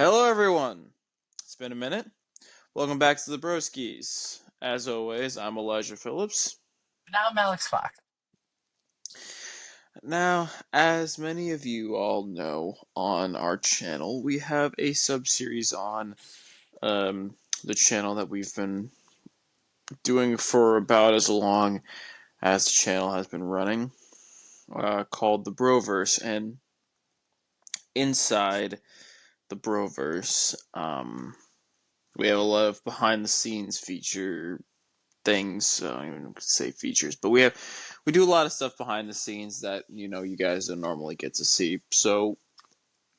Hello, everyone. It's been a minute. Welcome back to the Broskies. As always, I'm Elijah Phillips. Now I'm Alex Fox. Now, as many of you all know, on our channel, we have a sub-series on the channel that we've been doing for about as long as the channel has been running, called the Broverse. And inside the Broverse, we have a lot of behind-the-scenes feature things. I don't even say features, but we do a lot of stuff behind the scenes that you guys don't normally get to see. So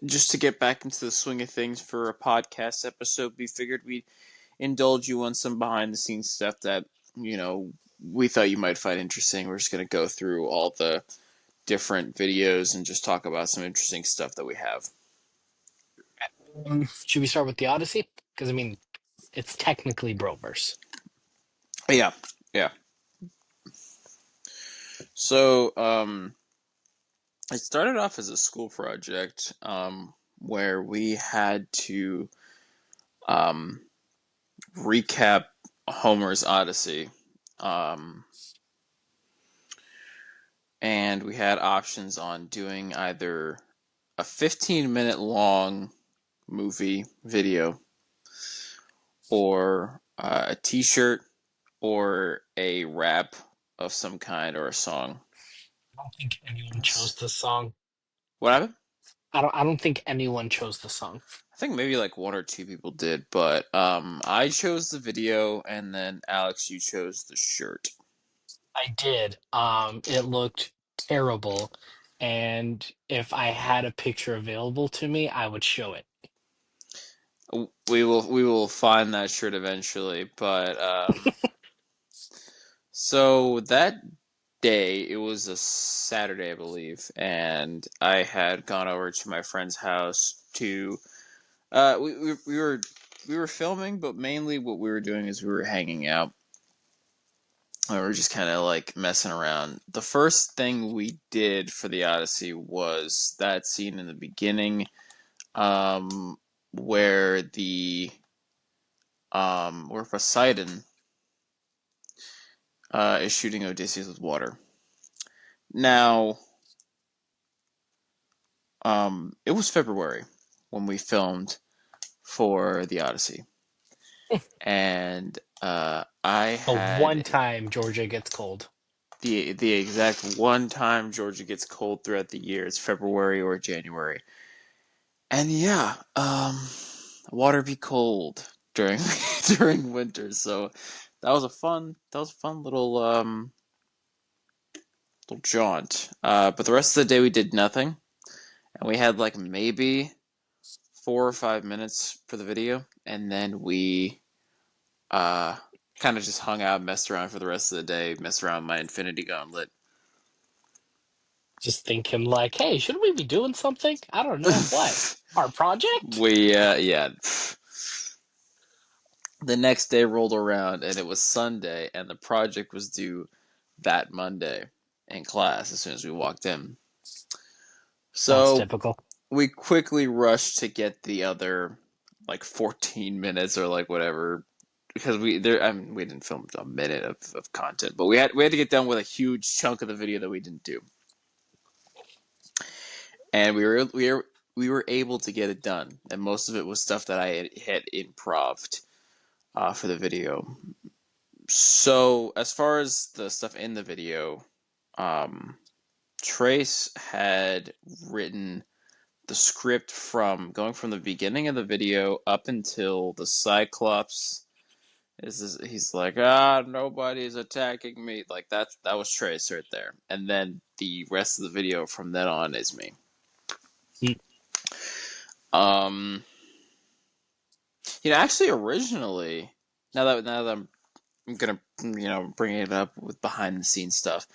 just to get back into the swing of things for a podcast episode, we figured we'd indulge you on some behind the scenes stuff that we thought you might find interesting. We're just gonna go through all the different videos and just talk about some interesting stuff that we have. Should we start with the Odyssey? Because it's technically Broverse. Yeah, yeah. So it started off as a school project where we had to um, recap Homer's Odyssey. Um, and we had options on doing either a 15-minute long movie video or a t shirt or a rap of some kind or a song. I don't think anyone chose the song. What happened? I don't think anyone chose the song. I think maybe like one or two people did, but I chose the video, and then Alex, you chose the shirt. I did. It looked terrible, and if I had a picture available to me, I would show it. We will find that shirt eventually, but so that day, it was a Saturday, I believe, and I had gone over to my friend's house to we were filming, but mainly what we were doing is we were hanging out. We were just kind of like messing around. The first thing we did for the Odyssey was that scene in the beginning, um, where the where Poseidon is shooting Odysseus with water. Now, it was February when we filmed for the Odyssey, and I The one had time Georgia gets cold. the exact one time Georgia gets cold throughout the year. It's February or January, and yeah, water be cold during during winter. So that was a fun little jaunt. But the rest of the day we did nothing, and we had like maybe 4 or 5 minutes for the video, and then we uh kind of just hung out, messed around for the rest of the day, messed around with my Infinity Gauntlet. Just thinking like, hey, shouldn't we be doing something? I don't know what. Our project? we yeah. The next day rolled around and it was Sunday, and the project was due that Monday in class as soon as we walked in. That's So typical. we quickly rushed to get the other like 14 minutes or like whatever, because we didn't film a minute of content, but we had to get done with a huge chunk of the video that we didn't do, and we were able to get it done, and most of it was stuff that I had improved for the video. So as far as the stuff in the video, um, Trace had written the script from going from the beginning of the video up until the Cyclops he's like, nobody's attacking me. Like that was Trace right there. And then the rest of the video from then on is me. Mm. Um actually originally, now that I'm gonna bring it up with behind the scenes stuff.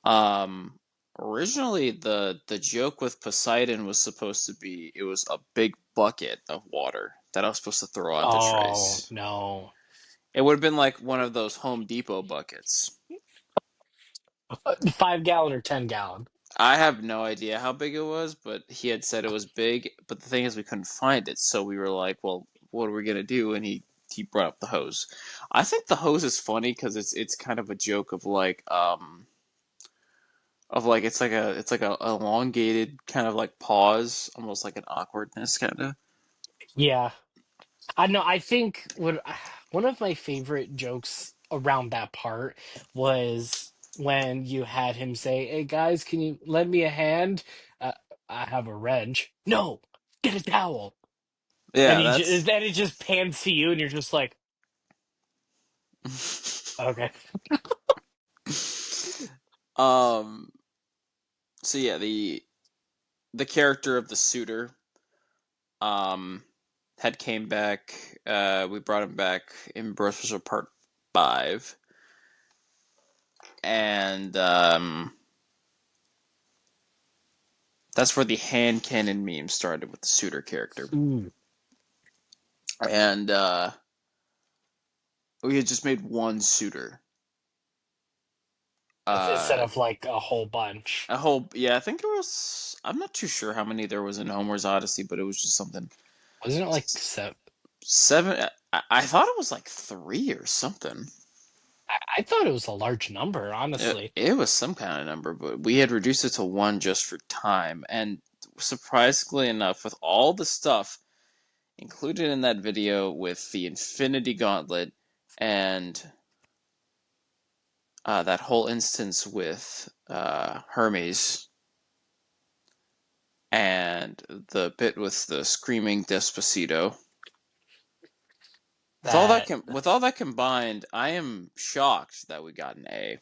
Um Originally the joke with Poseidon was supposed to be it was a big bucket of water that I was supposed to throw onto Oh Trace. no. It would have been like one of those Home Depot buckets. 5 gallon or 10 gallon? I have no idea how big it was, but he had said it was big. But the thing is, we couldn't find it, so we were like, "Well, what are we gonna do?" And he brought up the hose. I think the hose is funny because it's kind of a joke of like it's like a elongated kind of like pause, almost like an awkwardness kind of. Yeah. I know. I think what one of my favorite jokes around that part was when you had him say, "Hey guys, can you lend me a hand? Uh, I have a wrench. No, get a towel." And Yeah, that's then it just pans to you, and you're just like, "Okay." um. So yeah, the character of the suitor um had came back. We brought him back in Broverse Part 5, and that's where the hand cannon meme started with the suitor character, Mm. and we had just made one suitor. Instead Uh, of like a whole bunch. a whole yeah, I think it was. I'm not too sure how many there was in Homer's Odyssey, but it was just something Wasn't it like seven? seven. I thought it was like three or something. I thought it was a large number, honestly. It was some kind of number, but we had reduced it to one just for time. And surprisingly enough, with all the stuff included in that video with the Infinity Gauntlet and that whole instance with Hermes and the bit with the screaming Despacito. That With all that combined, I am shocked that we got an A.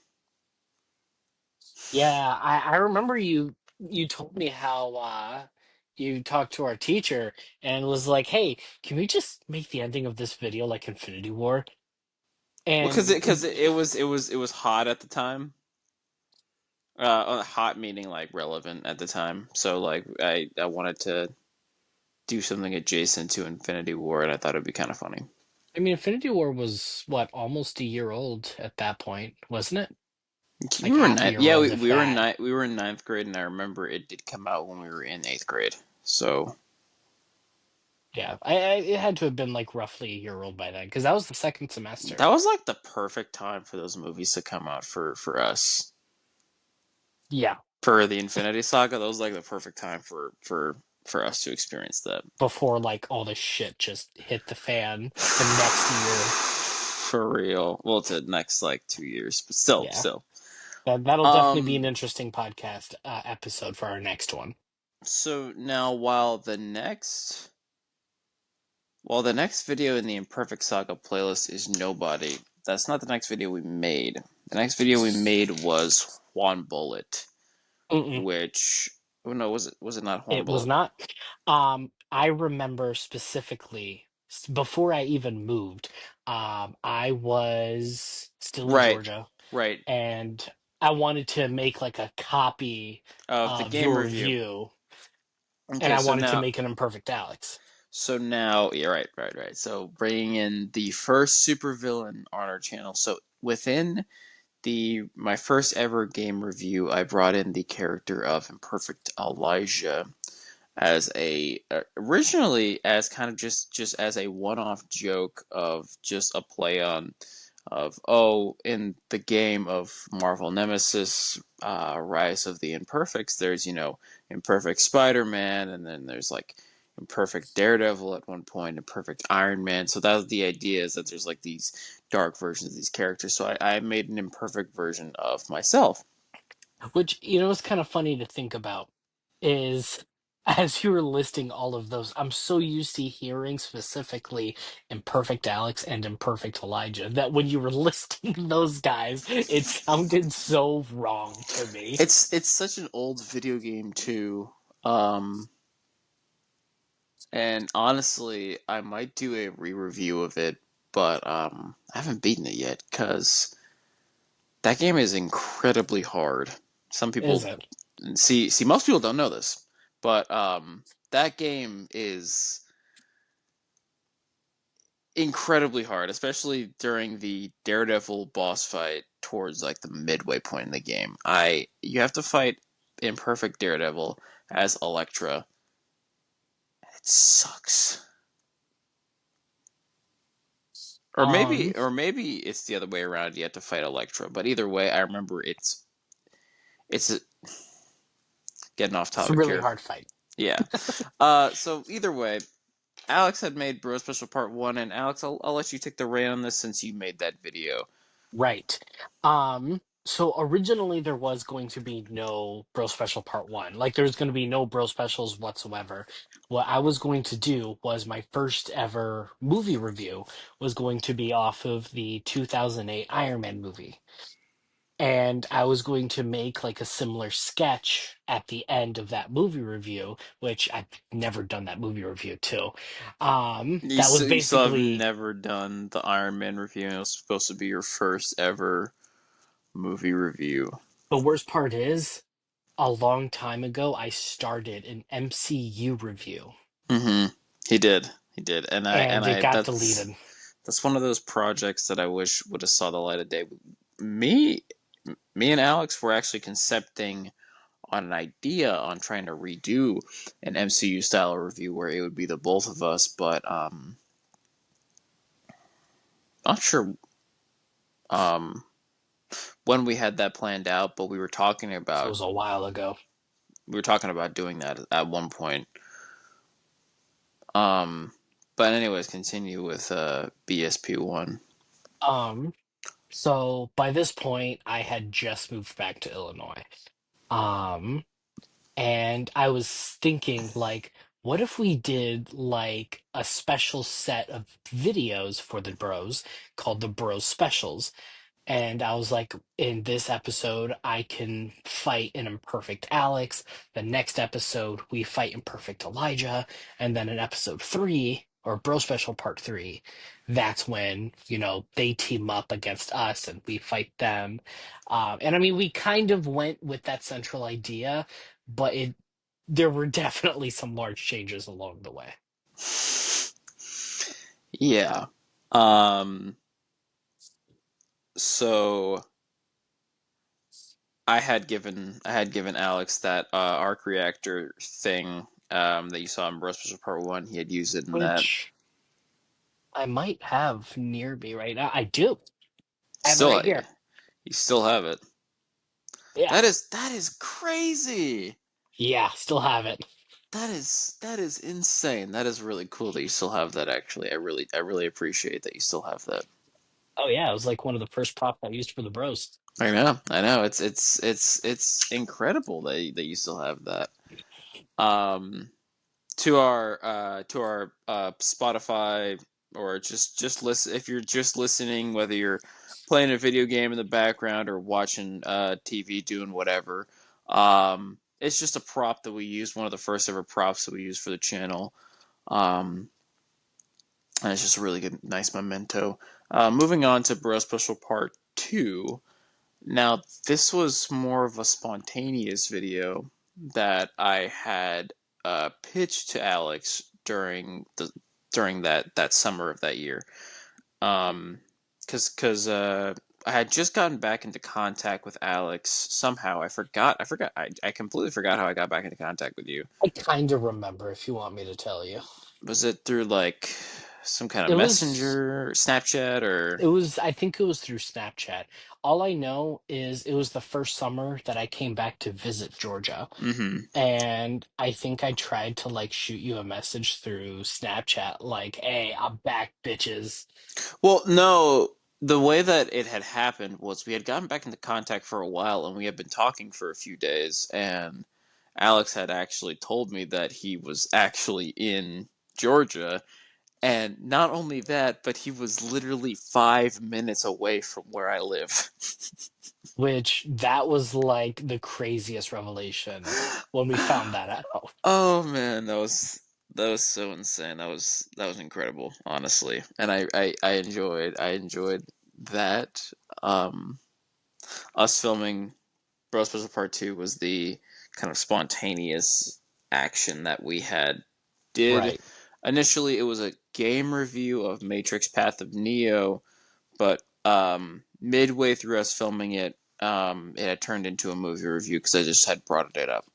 Yeah, I remember you told me how you talked to our teacher and was like, "Hey, can we just make the ending of this video like Infinity War?" Well, And it was hot at the time. Hot meaning like relevant at the time. So like I wanted to do something adjacent to Infinity War, and I thought it'd be kind of funny. I mean, Infinity War was what, almost a year old at that point, wasn't it? We Like were in half a ninth. year Yeah, old, if that. we were in ninth grade, and I remember it did come out when we were in eighth grade. So Yeah, it had to have been like roughly a year old by then, because that was the second semester. that was like the perfect time for those movies to come out for us. Yeah, For the Infinity Saga, that was like the perfect time for us to experience that. before like all this shit just hit the fan the next year. For real. Well, it's the next like 2 years, but still, Yeah. still. That'll definitely be an Um. interesting podcast episode for our next one. So now, while the next video in the Imperfect Saga playlist is Nobody, that's not the next video we made. The next video we made was Juan Bullet, Mm-mm, which oh no, was it not Juan it was Bullet? not. I remember specifically before I even moved. I was still in Right, Georgia, right. and I wanted to make like a copy Of the of game your review. review, and Okay, I wanted to make an Imperfect Alex. so now, yeah, right. So bringing in the first supervillain on our channel. So within the my first ever game review, I brought in the character of Imperfect Elijah as a originally as kind of just as a one-off joke of just a play on of oh in the game of Marvel Nemesis Rise of the Imperfects there's Imperfect Spider-Man, and then there's like Imperfect Daredevil at one point, Imperfect Iron Man. So that was the idea, is that there's like these dark versions of these characters, so I made an imperfect version of myself. Which, is kind of funny to think about is as you were listing all of those, I'm so used to hearing specifically Imperfect Alex and Imperfect Elijah that when you were listing those guys, it sounded so wrong to me. It's such an old video game too. Um, and honestly, I might do a re-review of it, but I haven't beaten it yet because that game is incredibly hard. Some Is people it? see most people don't know this, but that game is incredibly hard, especially during the Daredevil boss fight towards like the midway point in the game. I You have to fight Imperfect Daredevil as Elektra. It sucks. Um, Or maybe it's the other way around. You have to fight Elektra, but either way, I remember it's a, getting off it's a topic really here. hard fight. Yeah. So either way, Alex had made Bro Special Part 1, and Alex, I'll let you take the reign on this since you made that video. Right. So originally there was going to be no Bro Special Part 1. Like there's going to be no Bro Specials whatsoever. What I was going to do was my first ever movie review was going to be off of the 2008 Iron Man movie. And I was going to make like a similar sketch at the end of that movie review, which I've never done that movie review too. That was You still have basically never done the Iron Man review, and it was supposed to be your first ever movie review. the worst part is a long time ago, I started an MCU review Mm-hmm. He did, and it got that's deleted. one of those projects that I wish would have saw the light of day. Me, me and Alex were actually concepting on an idea on trying to redo an MCU style review where it would be the both of us, but not sure um when we had that planned out, but So it was a while ago. we were talking about doing that at one point. Um, but anyways, continue with BSP1. Um, so by this point, I had just moved back to Illinois. Um, and I was thinking, like, what if we did like a special set of videos for the bros called the Bros Specials? And I was like, in this episode, I can fight an imperfect Alex. The next episode, we fight imperfect Elijah. And then in episode three, or Bro Special Part 3, that's when, they team up against us and we fight them. And I mean, we kind of went with that central idea, but there were definitely some large changes along the way. Yeah. Um, so I had given Alex that arc reactor thing that you saw in Bro Special Part 1. He had used it in that. Which I might have near me right now. I do. I have it Still, right here. you still have it. Yeah. That is crazy. Yeah, still have it. That is insane. That is really cool that you still have that. Actually, I really appreciate that you still have that. Oh yeah, it was like one of the first props I used for the bros. I know. It's incredible that you still have that. Um, to our Spotify or just listen if you're just listening, whether you're playing a video game in the background or watching TV doing whatever. It's just a prop that we used, one of the first ever props that we used for the channel. Um, and it's just a really good, nice memento. Moving on to Bro Special Part 2. Now, this was more of a spontaneous video that I had pitched to Alex during that summer of that year. Because I had just gotten back into contact with Alex somehow. I completely forgot how I got back into contact with you. I kind of remember if you want me to tell you. Was it through like some kind of It was messenger, Snapchat, or? I think it was through Snapchat. All I know is it was the first summer that I came back to visit Georgia. Mm-hmm. And I think I tried to like shoot you a message through Snapchat like, "Hey, I'm back, bitches." Well, no, the way that it had happened was we had gotten back into contact for a while and we had been talking for a few days, and Alex had actually told me that he was actually in Georgia, and not only that, but he was literally 5 minutes away from where I live. Which that was like the craziest revelation when we found that out. Oh man, that was so insane. That was incredible, honestly. And I enjoyed that. Um Us filming Bro Special Part 2 was the kind of spontaneous action that we had did. Right. Initially, it was a game review of Matrix Path of Neo, but midway through us filming it, it had turned into a movie review because I just had brought it up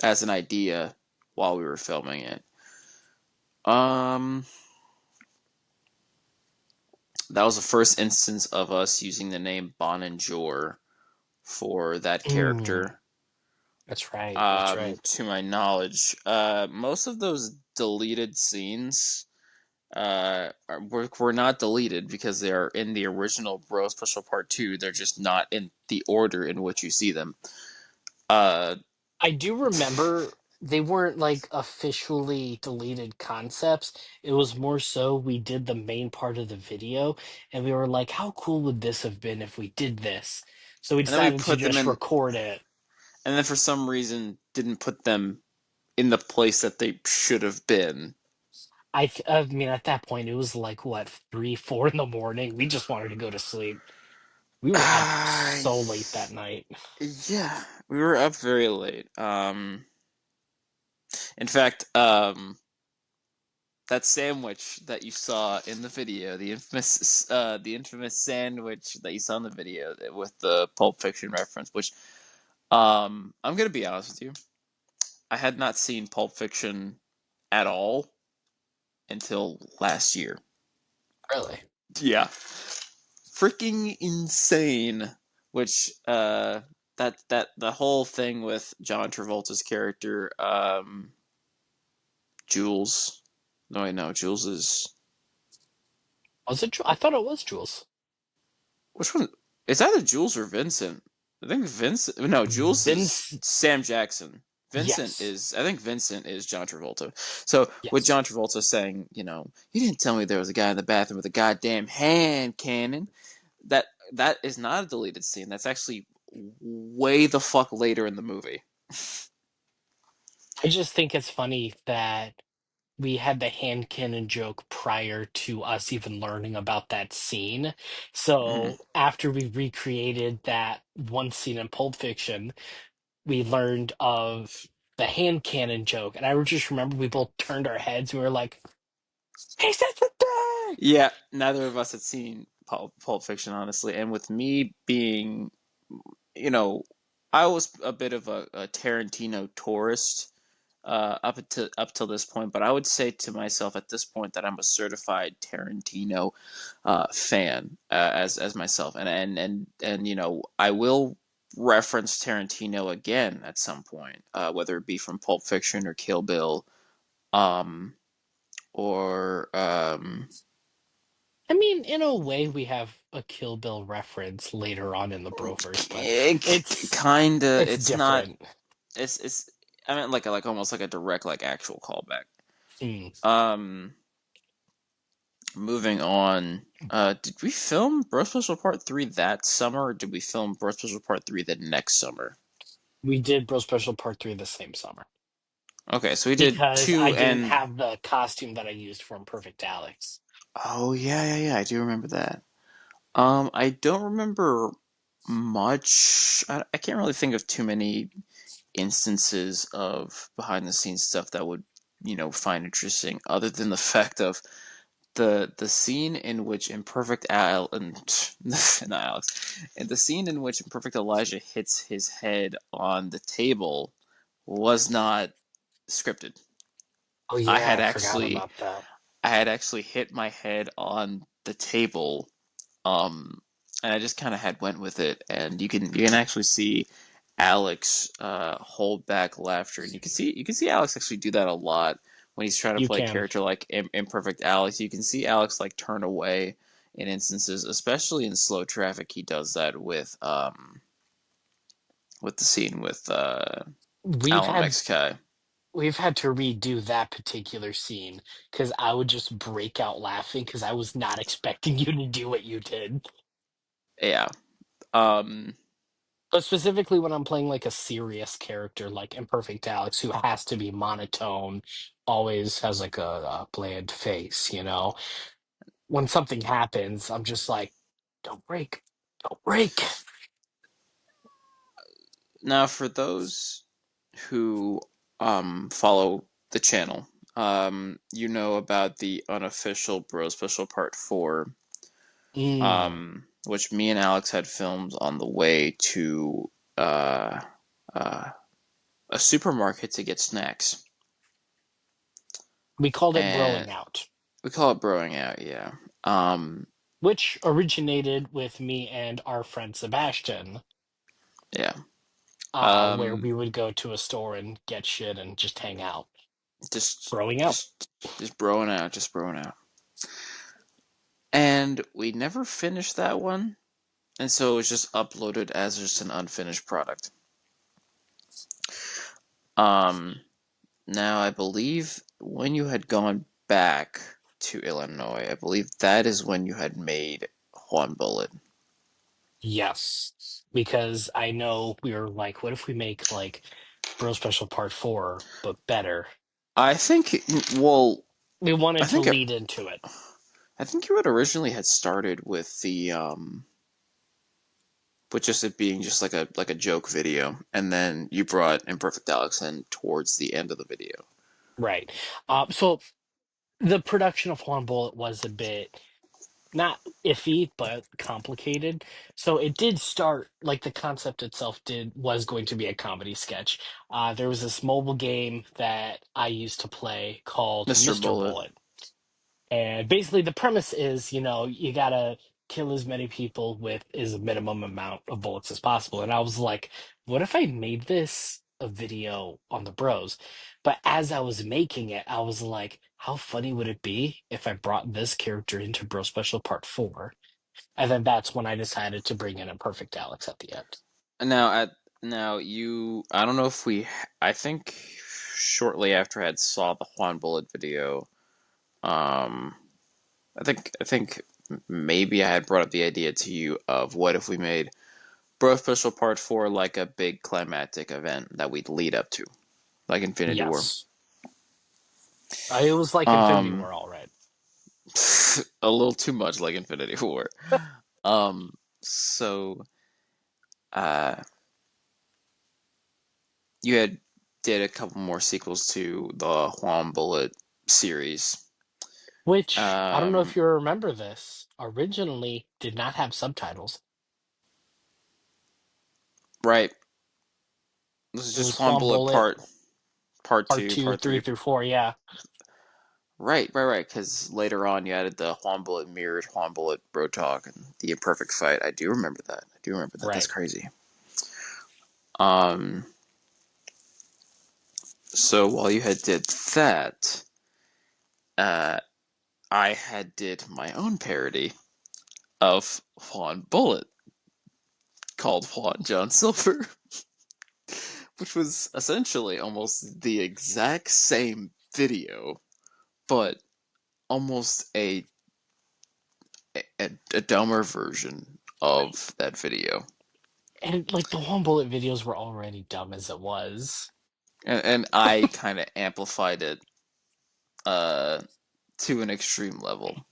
as an idea while we were filming it. Um, that was the first instance of us using the name Bon and Jor for that Mm, character. that's right. That's right. To my knowledge, most of those deleted scenes were not deleted because they are in the original Bro Special Part 2. They're just not in the order in which you see them. Uh, I do remember they weren't like officially deleted concepts. It was more so we did the main part of the video and we were like, how cool would this have been if we did this? So we and then we decided to put them just in, record it. and then for some reason didn't put them in the place that they should have been. I mean, at that point, it was like what, 3, 4 in the morning. We just wanted to go to sleep. We were up Uh, so late that night. yeah, we were up very late. In fact, that sandwich that you saw in the video, the infamous sandwich that you saw in the video with the Pulp Fiction reference, which, I'm gonna be honest with you, I had not seen Pulp Fiction at all until last year. Really? Yeah, freaking insane. Which, that the whole thing with John Travolta's character, Jules. No, wait, no, Jules is Was it? I thought it was Jules. which one? It's either Jules or Vincent. I think Vincent. No, Jules is Vince. Sam Jackson. Vincent Yes. is. I think Vincent is John Travolta. So with Yes. John Travolta saying, you didn't tell me there was a guy in the bathroom with a goddamn hand cannon. That that is not a deleted scene. That's actually way the fuck later in the movie. I just think it's funny that we had the hand cannon joke prior to us even learning about that scene. Mm-hmm. So after we recreated that one scene in Pulp Fiction, we learned of the hand cannon joke. And I just remember we both turned our heads and we were like, he said the thing! Yeah, neither of us had seen Pulp Fiction, honestly, and with me being, you know, I was a bit of a Tarantino tourist up till this point, but I would say to myself at this point that I'm a certified Tarantino fan as myself, and I will reference Tarantino again at some point, whether it be from Pulp Fiction or Kill Bill, um, or I mean, in a way, we have a Kill Bill reference later on in the Broverse, but it's kinda. it's It's not. different. It's. I mean, like almost like a direct like actual callback. Hmm. Um, Moving on. Did we film Bro Special Part 3 that summer, or did we film Bro Special Part 3 the next summer? We did Bro Special Part 3 the same summer Okay, so we did because I 2 didn't and. have the costume that I used for Imperfect Alex. Oh, yeah, I do remember that. I don't remember much. I can't really think of too many instances of behind the scenes stuff that would, find interesting, other than the fact of the scene in which Imperfect Al and not Alex, and the scene in which Imperfect Elijah hits his head on the table was not scripted. Oh I yeah, had I forgot actually about that. I had actually hit my head on the table, um, and I just kind of had went with it, and you can actually see Alex hold back laughter, and you can see Alex actually do that a lot when he's trying to You play a can. character like Imperfect Alex. You can see Alex like turn away in instances, especially in Slow Traffic. He does that with the scene with We've Alan had Mexikai. we've had to redo that particular scene because I would just break out laughing because I was not expecting you to do what you did. Yeah. Um, But specifically when I'm playing like a serious character like Imperfect Alex, who has to be monotone, always has like a bland face, you know? When something happens, I'm just like, don't break, don't break. Now, for those who follow the channel, you know about the unofficial Bro Special Part 4. Mm. which me and Alex had filmed on the way to uh, uh, a supermarket to get snacks. We called it And broing out, we call it broing out, yeah. Um, which originated with me and our friend Sebastian, yeah. where Um, we would go to a store and get shit and just hang out. just, Broing out. just broing out, just broing out. And we never finished that one, and so it was just uploaded as just an unfinished product. Um, Now I believe when you had gone back to Illinois, I believe that is when you had made Juan Bullet. Yes, because I know we were like, what if we make like Bro Special Part 4, but better? I think, well, We I wanted to think lead into it. I think you had originally had started with with just it being just like a joke video, and then you brought Imperfect Alex in towards the end of the video. Right. So the production of Juan Bullet was a bit not iffy, but complicated. So it did start like the concept itself did was going to be a comedy sketch. There was this mobile game that I used to play called Mr. Mr. Bullet. Bullet. And basically, the premise is, you gotta kill as many people with as minimum amount of bullets as possible. And I was like, what if I made this a video on the Bros? But as I was making it, I was like, how funny would it be if I brought this character into Bro Special Part 4? And then that's when I decided to bring in a Perfect Alex at the end. Now at now you I don't know if we I think shortly after I had saw the Juan Bullet video, um I think maybe I had brought up the idea to you of what if we made Bro Special Part 4 like a big climactic event that we'd lead up to, like Infinity War. Yes. It was like Infinity Um, War, all right. a little too much like Infinity War. Um, so uh, you had did a couple more sequels to the Juan Bullet series. Which, I don't know if Um, you remember this, originally did not have subtitles. right. This is It just was Juan Juan Bullet Bullet part part two, two, part three three. through four. Yeah, Right. Because later on you added the Juan Bullet mirrored Juan Bullet Bro Talk and the Imperfect Fight. I do remember that. I do remember that. That's right. crazy. Um, so while you had did that, uh, I had did my own parody of Juan Bullet called Juan John Silver, which was essentially almost the exact same video, but almost a dumber version of that video. And like the Juan Bullet videos were already dumb as it was. And I kind of amplified it uh, to an extreme level.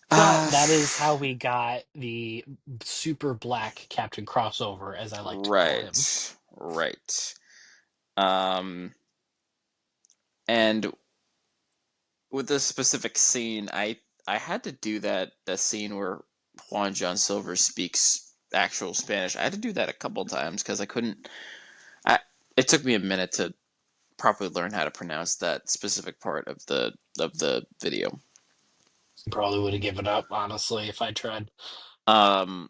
But Uh, that is how we got the super black Captain Crossover, as I like to call him. right. Um, and with this specific scene, I had to do that scene where Juan John Silver speaks actual Spanish. I had to do that a couple times because I couldn't. I It took me a minute to properly learn how to pronounce that specific part of the video. Probably would have given up, honestly, if I tried.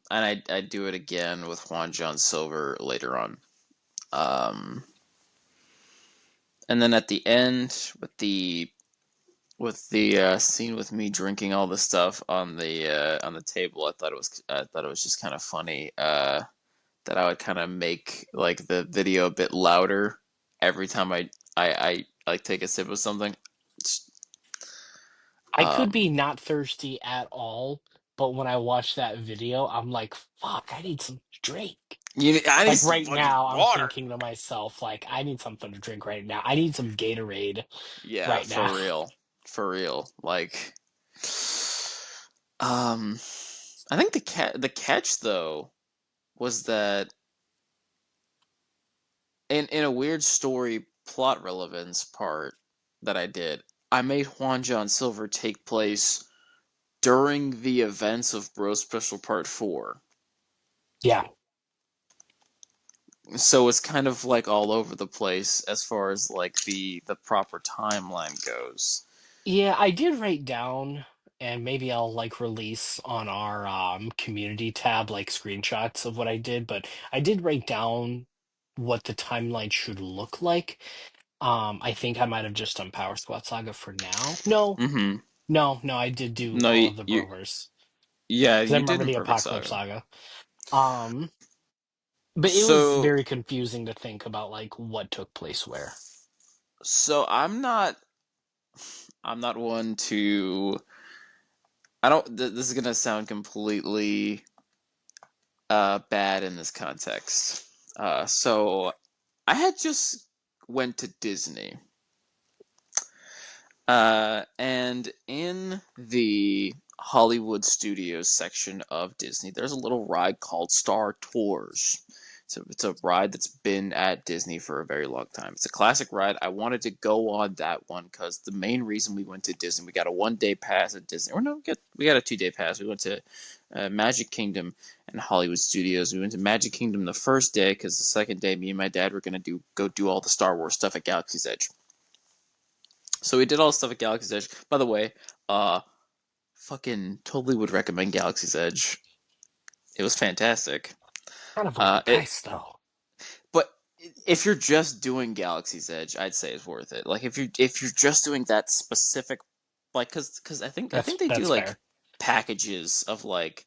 And I do it again with Juan John Silver later on. Um, and then at the end with the scene with me drinking all the stuff on the table, I thought it was just kind of funny that I would kind of make like the video a bit louder every time I like take a sip of something. I could Um, be not thirsty at all, but when I watch that video, I'm like, fuck, I need some drink. I need Like some right fucking now, I'm water. thinking to myself, like, I need something to drink right now. I need some Gatorade Yeah, right now. for real. Like, um, I think the catch though was that in a weird story plot relevance part that I did, I made Juan John Silver take place during the events of Bro Special Part 4. Yeah. So it's kind of like all over the place as far as like the proper timeline goes. Yeah, I did write down, and maybe I'll like release on our community tab like screenshots of what I did, but I did write down what the timeline should look like. I think I might have just done Power Squad Saga for now. No, Mm-hmm. no, I did do No, all of the you Broverse yeah, because I you did remember the Imperfect Apocalypse Saga. Saga. Um, but it was So very confusing to think about like what took place where. so I'm not one to I don't this is gonna sound completely bad in this context. So I had just went to Disney. And in the Hollywood Studios section of Disney, there's a little ride called Star Tours. So it's a ride that's been at Disney for a very long time. It's a classic ride. I wanted to go on that one because the main reason we went to Disney, we got a 1 day pass at Disney. Or no, we got a 2 day pass. We went to Magic Kingdom and Hollywood Studios. We went to Magic Kingdom the first day because the second day, me and my dad were gonna go do all the Star Wars stuff at Galaxy's Edge. So we did all the stuff at Galaxy's Edge. By the way, uh, fucking totally would recommend Galaxy's Edge. It was fantastic. Kind of It, overpriced though. but if you're just doing Galaxy's Edge, I'd say it's worth it. Like if you're just doing that specific, like because I think they do That's like fair. packages of like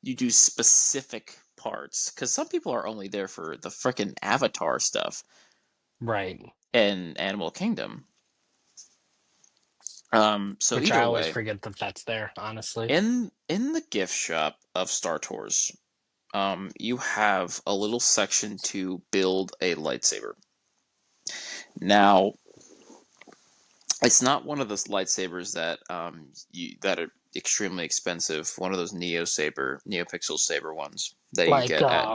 you do specific parts because some people are only there for the freaking Avatar stuff Right. and Animal Kingdom. So Which I either always way, forget that that's there, honestly. in the gift shop of Star Tours, you have a little section to build a lightsaber. Now, it's not one of those lightsabers that that are extremely expensive. One of those NeoPixel saber ones that you Like get at.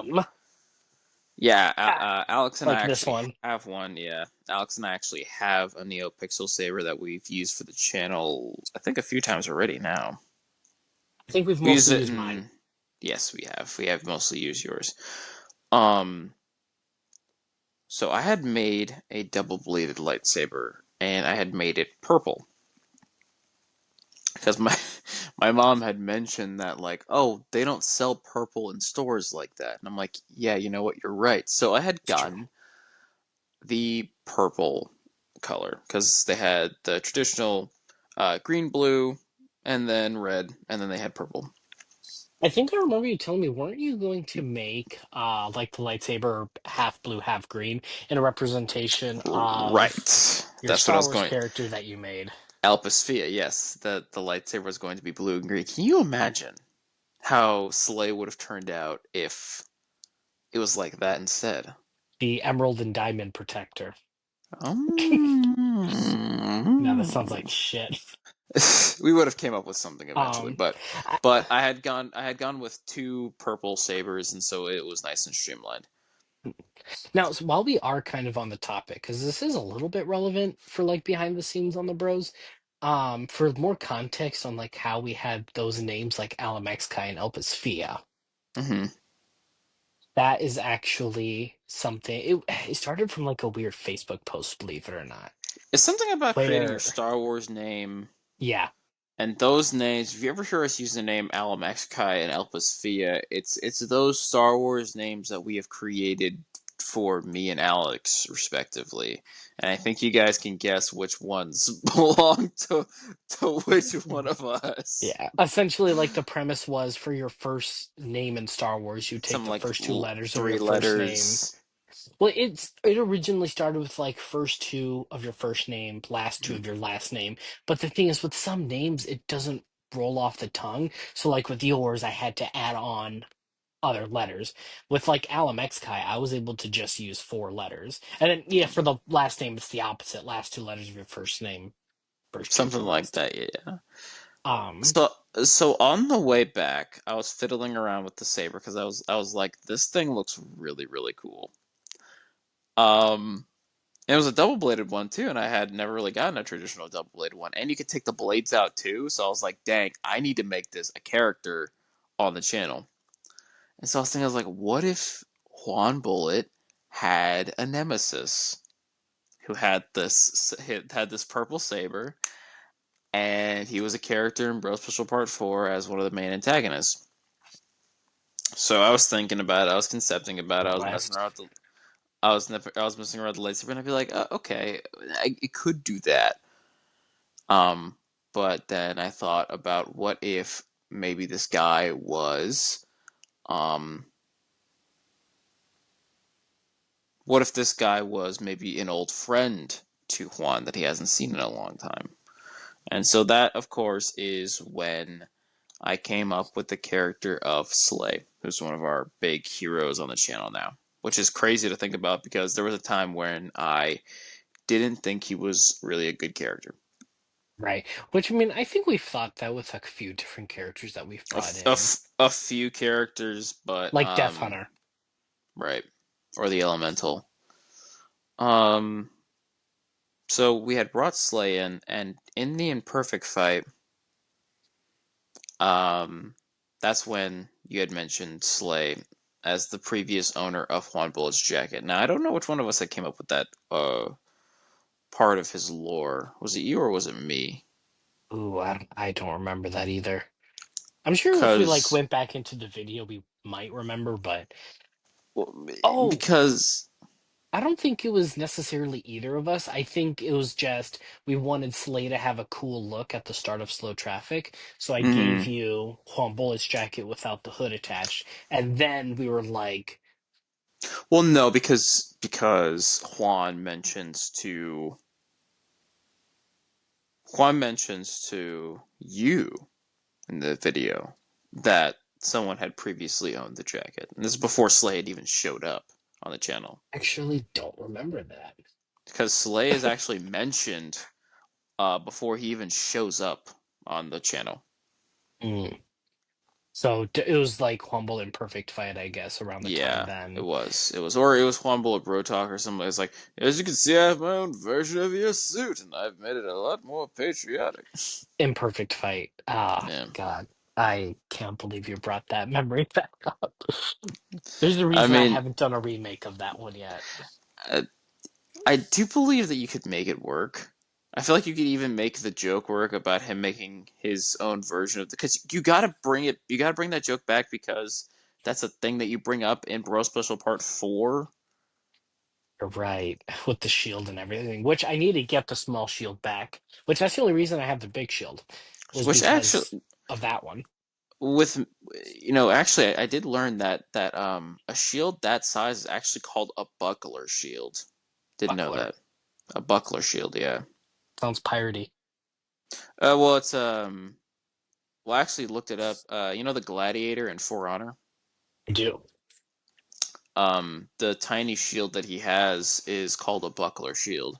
Yeah, ah, Alex and I like this actually one. have one. Yeah, Alex and I actually have a NeoPixel saber that we've used for the channel. I think a few times already now. I think we've We use mostly it used mine. in. Yes, we have. We have mostly used yours. Um, So I had made a double bladed lightsaber, and I had made it purple because my my mom had mentioned that like, oh, they don't sell purple in stores like that, and I'm like, yeah, you know what, you're right. So I had It's true. gotten the purple color because they had the traditional green, blue, and then red, and then they had purple. I think I remember you telling me, weren't you going to make like the lightsaber half blue, half green in a representation of Right, your that's what I Star was Wars going. character that you made? Alpasphere, yes, the lightsaber was going to be blue and green. Can you imagine how Slay would have turned out if it was like that instead? The Emerald and Diamond Protector. Now that sounds like Um, shit. we would have came up with something eventually, Um, but I, but I had gone with two purple sabers, and so it was nice and streamlined. Now, so while we are kind of on the topic, because this is a little bit relevant for like behind the scenes on the Bros, for more context on like how we had those names like Alamexkai and Elpis Fia, Hmm. that is actually something. It started from like a weird Facebook post, believe it or not, It's something about creating your where Star Wars name. yeah, And those names, if you ever hear us use the name Alamexkai and Elpis Fia, it's those Star Wars names that we have created for me and Alex, respectively. And I think you guys can guess which ones belong to which one of us. yeah, essentially like the premise was for your first name in Star Wars, you take Some the like first two letters of your three first name. letters. Well, it originally started with like first two of your first name, last two Mhm. of your last name. But the thing is, with some names, it doesn't roll off the tongue. So, like with yours, I had to add on other letters. With like Alamexkai, I was able to just use four letters. And then, yeah, for the last name, it's the opposite. Last two letters of your first name, first two of Something your like last that, yeah. name. So so on the way back, I was fiddling around with the saber because I was like, this thing looks really, really cool. Um it was a double bladed one too, and I had never really gotten a traditional double bladed one. And you could take the blades out too, so I was like, dang, I need to make this a character on the channel. And so I was thinking, I was like, what if Juan Bullet had a nemesis who had this purple saber, and he was a character in Bro Special Part 4 as one of the main antagonists. So I was thinking about it, I was concepting about it, I was messing West. around with the I was messing around with the lightsaber, and I'd be like, okay, it could do that. Um, but then I thought about what if maybe this guy was, um, what if this guy was maybe an old friend to Juan that he hasn't seen in a long time? And so that, of course, is when I came up with the character of Slay, who's one of our big heroes on the channel now. Which is crazy to think about because there was a time when I didn't think he was really a good character. Right. Which, I mean, I think we've thought that with a few different characters that we've brought in. A few characters, but Like Death Hunter. right, or the Elemental. Um, so we had brought Slay in, and in the Imperfect fight, um, that's when you had mentioned Slay as the previous owner of Juan Bullet's jacket. Now I don't know which one of us that came up with that part of his lore. Was it you or was it me? Ooh, I don't remember that either. I'm sure if we like Because went back into the video, we might remember, but well, oh, because I don't think it was necessarily either of us. I think it was just we wanted Slay to have a cool look at the start of Slow Traffic, so I gave mm, you Juan Bullet's jacket without the hood attached, and then we were like, well, no, because Juan mentions to you in the video that someone had previously owned the jacket. And this is before Slay had even showed up on the channel. actually don't remember that. Because Slay is actually mentioned before he even shows up on the channel. Mm. So it was like Humble and Perfect Fight, I guess, around the time Yeah, then. or it was Juan Bullet Bro Talk or something. It's like, as you can see, I have my own version of your suit, and I've made it a lot more patriotic. Imperfect Fight. Ah, Yeah, God. I can't believe you brought that memory back up. There's a I reason I mean, haven't done a remake of that one yet. I, I do believe that you could make it work. I feel like you could even make the joke work about him making his own version of the. Because you gotta bring it. You gotta bring that joke back because that's a thing that you bring up in Bro Special Part 4. You're right, with the shield and everything, which I need to get the small shield back, which that's the only reason I have the big shield, was Which because actually, of that one. with actually, I did learn that a shield that size is actually called a buckler shield. Didn't know Buckler. that. A buckler shield, yeah. Sounds piratey. Well, it's well, I actually looked it up. The gladiator in For Honor. I do. The tiny shield that he has is called a buckler shield.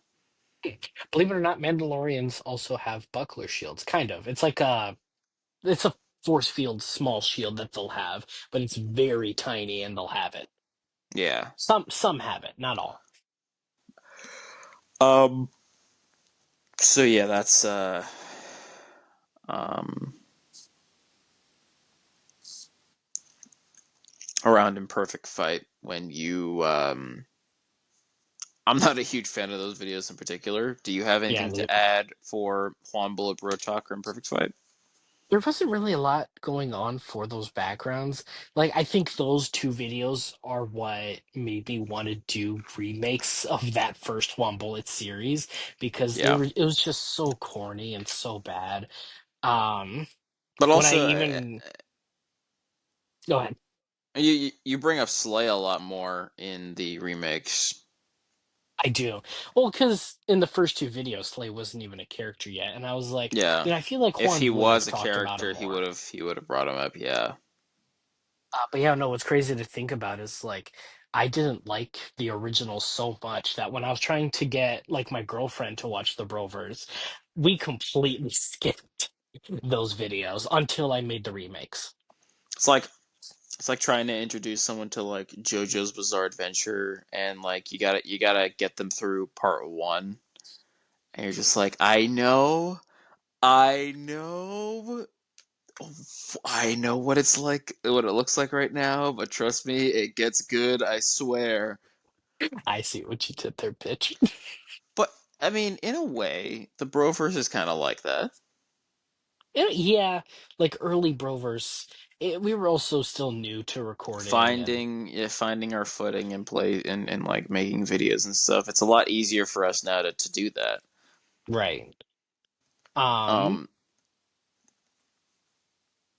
Believe it or not, Mandalorians also have buckler shields, kind of. It's a force field small shield that they'll have, but it's very tiny and they'll have it. Yeah. Some have it, not all. Um. So yeah, that's um around Imperfect Fight when you I'm not a huge fan of those videos in particular. Do you have Yeah, anything to add for Juan Bullet Bro Talk or Imperfect Fight? there wasn't really a lot going on for those backgrounds. Like, I think those two videos are what made me want to do remakes of that first One Bullet series because Yeah. it was just so corny and so bad. Um, But when I also, even go ahead. you bring up Slay a lot more in the remakes. I do. Well, because in the first two videos, Slay wasn't even a character yet, and I was like, Yeah. I feel like If Juan he would have was a talked about him character, more. he would have brought him up. Yeah. But yeah, no, what's crazy to think about is like I didn't like the original so much that when I was trying to get like my girlfriend to watch the Broverse, we completely skipped those videos until I made the remakes. It's like It's like trying to introduce someone to like JoJo's Bizarre Adventure, and like you gotta get them through part one, and you're just like, I know, I know what it's like, what it looks like right now, but trust me, it gets good, I swear. I see what you did there, bitch. But I mean, in a way, the Broverse is kind of like that. Yeah, like early Broverse, we were also still new to recording and Finding our footing and play and like making videos and stuff. It's a lot easier for us now to do that. right. Um, Um,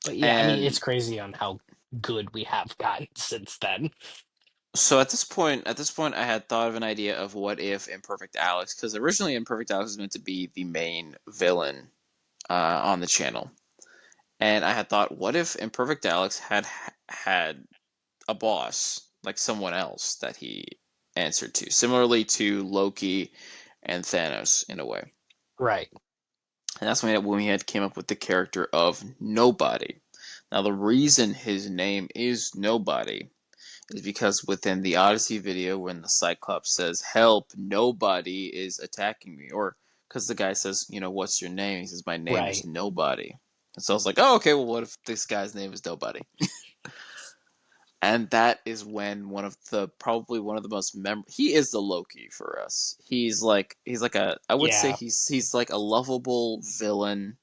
but yeah, I mean, it's and crazy on how good we have gotten since then. so at this point, I had thought of an idea of what if Imperfect Alex, because originally Imperfect Alex was meant to be the main villain on the channel, and I had thought, what if Imperfect Alex had a boss, like someone else that he answered to, similarly to Loki and Thanos in a way. Right. And that's when we had came up with the character of Nobody. Now the reason his name is Nobody is because within the Odyssey video, when the Cyclops says, "Help, nobody is attacking me," or because the guy says, "What's your name?" He says, "My name is Right. Nobody." And so I was like, "Oh, okay. Well, what if this guy's name is Nobody?" And that is when probably one of the most he is the Loki for us. He's like a I would say Yeah. he's like a lovable villain.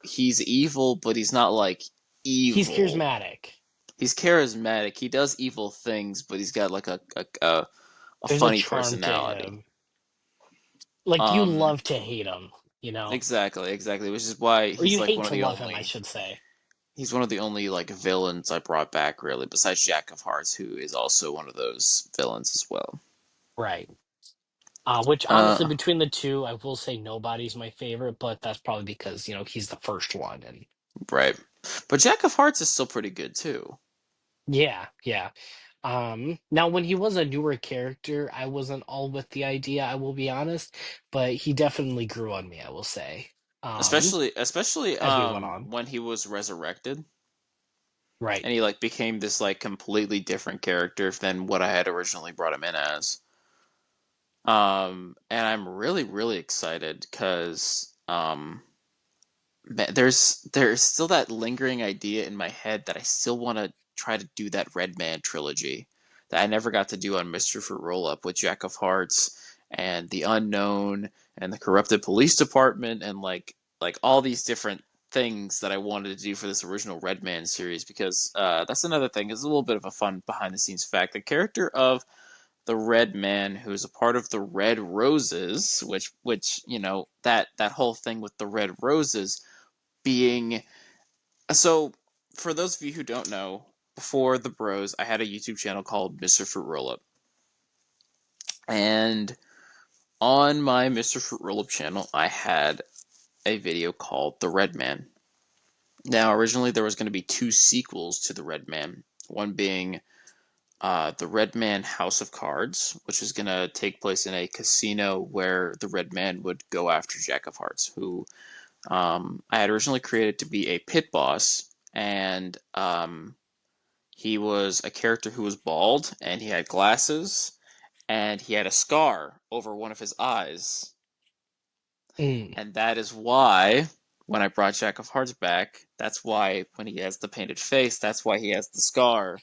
He's evil, but he's not like He's evil. charismatic. He's charismatic. He does evil things, but he's got like a There's a funny charm to personality. him. Like you Um, love to hate him, you know? exactly. Which is why Or he's you like hate one of to the love him, I only should say. he's one of the only like villains I brought back really, besides Jack of Hearts, who is also one of those villains as well. Right. Which honestly, Uh, between the two, I will say nobody's my favorite, but that's probably because, he's the first one. And right. But Jack of Hearts is still pretty good too. yeah, yeah. Now when he was a newer character, I wasn't all with the idea, I will be honest, but he definitely grew on me, I will say. Um, Especially as we went on. when he was resurrected Right. and he like became this like completely different character than what I had originally brought him in as. And I'm really really excited cuz there's still that lingering idea in my head that I still want to try to do that Red Man trilogy that I never got to do on Mr. Fruit Roll Up with Jack of Hearts and the Unknown and the Corrupted Police Department and like all these different things that I wanted to do for this original Red Man series because that's another thing. It's a little bit of a fun behind the scenes fact. The character of the Red Man, who is a part of the Red Roses, which that whole thing with the Red Roses being so for those of you who don't know, before the Bros, I had a YouTube channel called Mr. Fruit Rollup, and on my Mr. Fruit Rollup channel, I had a video called The Red Man. Now, originally there was going to be two sequels to The Red Man, one being The Red Man House of Cards, which is going to take place in a casino where the Red Man would go after Jack of Hearts, who I had originally created to be a pit boss, and he was a character who was bald, and he had glasses, and he had a scar over one of his eyes. Mm. And that is why, when I brought Jack of Hearts back, that's why when he has the painted face, that's why he has the scar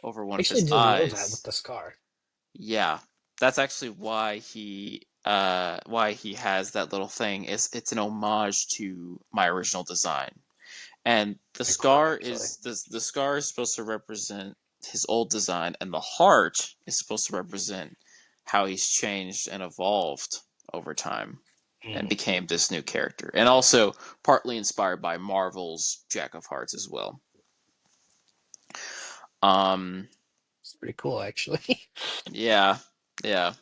over one of Actually, his I didn't know that with eyes. the scar. Yeah, that's actually why he has that little thing. It's an homage to my original design. And Pretty cool, actually. the scar is supposed to represent his old design, and the heart is supposed to represent how he's changed and evolved over time and Mm. became this new character, and also partly inspired by Marvel's Jack of Hearts as well. Um, It's pretty cool, actually. yeah, yeah.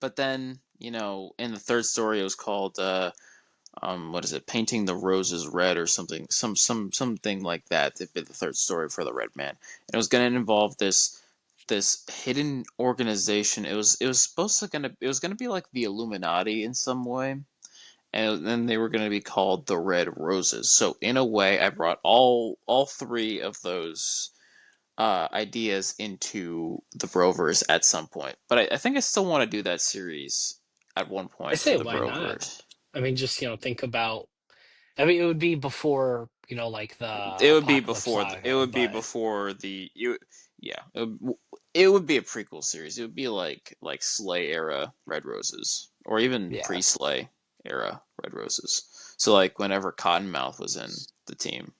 But then in the third story, it was called what is it, painting the roses red or something, something like that. It'd be the third story for the Red Man, and it was going to involve this hidden organization. It was supposed to gonna it was gonna be like the Illuminati in some way, and then they were going to be called the Red Roses. So in a way, I brought all three of those ideas into the Broverse at some point. But I think I still want to do that series at one I point for say, the why not? Broverse. I mean, just, think about, I mean, it would be before, like the It would be Apocalypse before. It Saga, would be but before the. Yeah, it would be a prequel series. It would be like Slay era Red Roses, or even yeah. pre-Slay era Red Roses. So like whenever Cottonmouth was in the team.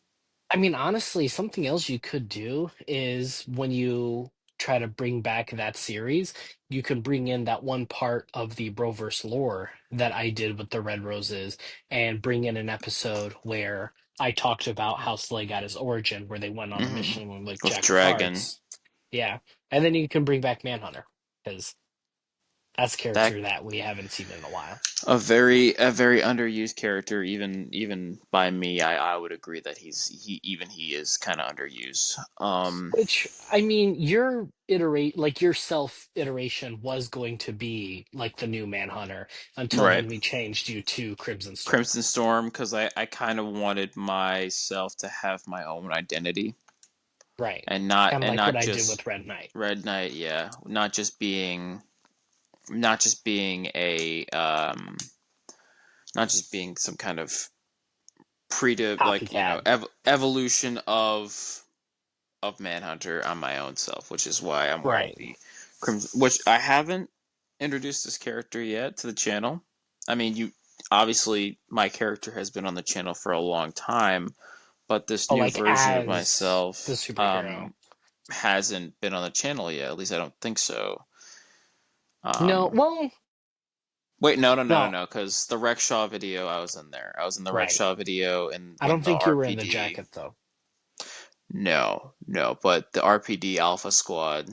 I mean, honestly, something else you could do is when you try to bring back that series, you can bring in that one part of the Broverse lore that I did with the Red Roses and bring in an episode where I talked about how Slay got his origin, where they went on a Hmm. mission with With Jack of Dragon. Hearts. Yeah. And then you can bring back Manhunter because that's a That character that we haven't seen in a while. a very underused character. Even by me, I would agree that he is kind of underused. Which, I mean, your self iteration was going to be like the new Manhunter until Right. then we changed you to Crimson Storm. Crimson Storm, because I kind of wanted myself to have my own identity Right. and not Kind of and like what not I did just with Red Knight. Red Knight. Yeah, not just being a not just being some kind of like Copycat. evolution of Manhunter on my own self, which is why I'm wearing Right. the Crimson, which I haven't introduced this character yet to the channel. I mean, you obviously my character has been on the channel for a long time, but this But new like version of as the myself superhero. hasn't been on the channel yet. At least I don't think so. No, Um, well, Wait, no, no, no, no, no, no, because the Rickshaw video, I was in there. I was in the right. Rickshaw video, and I when don't the think you were in the RPD. jacket though. No, no, but the RPD Alpha Squad.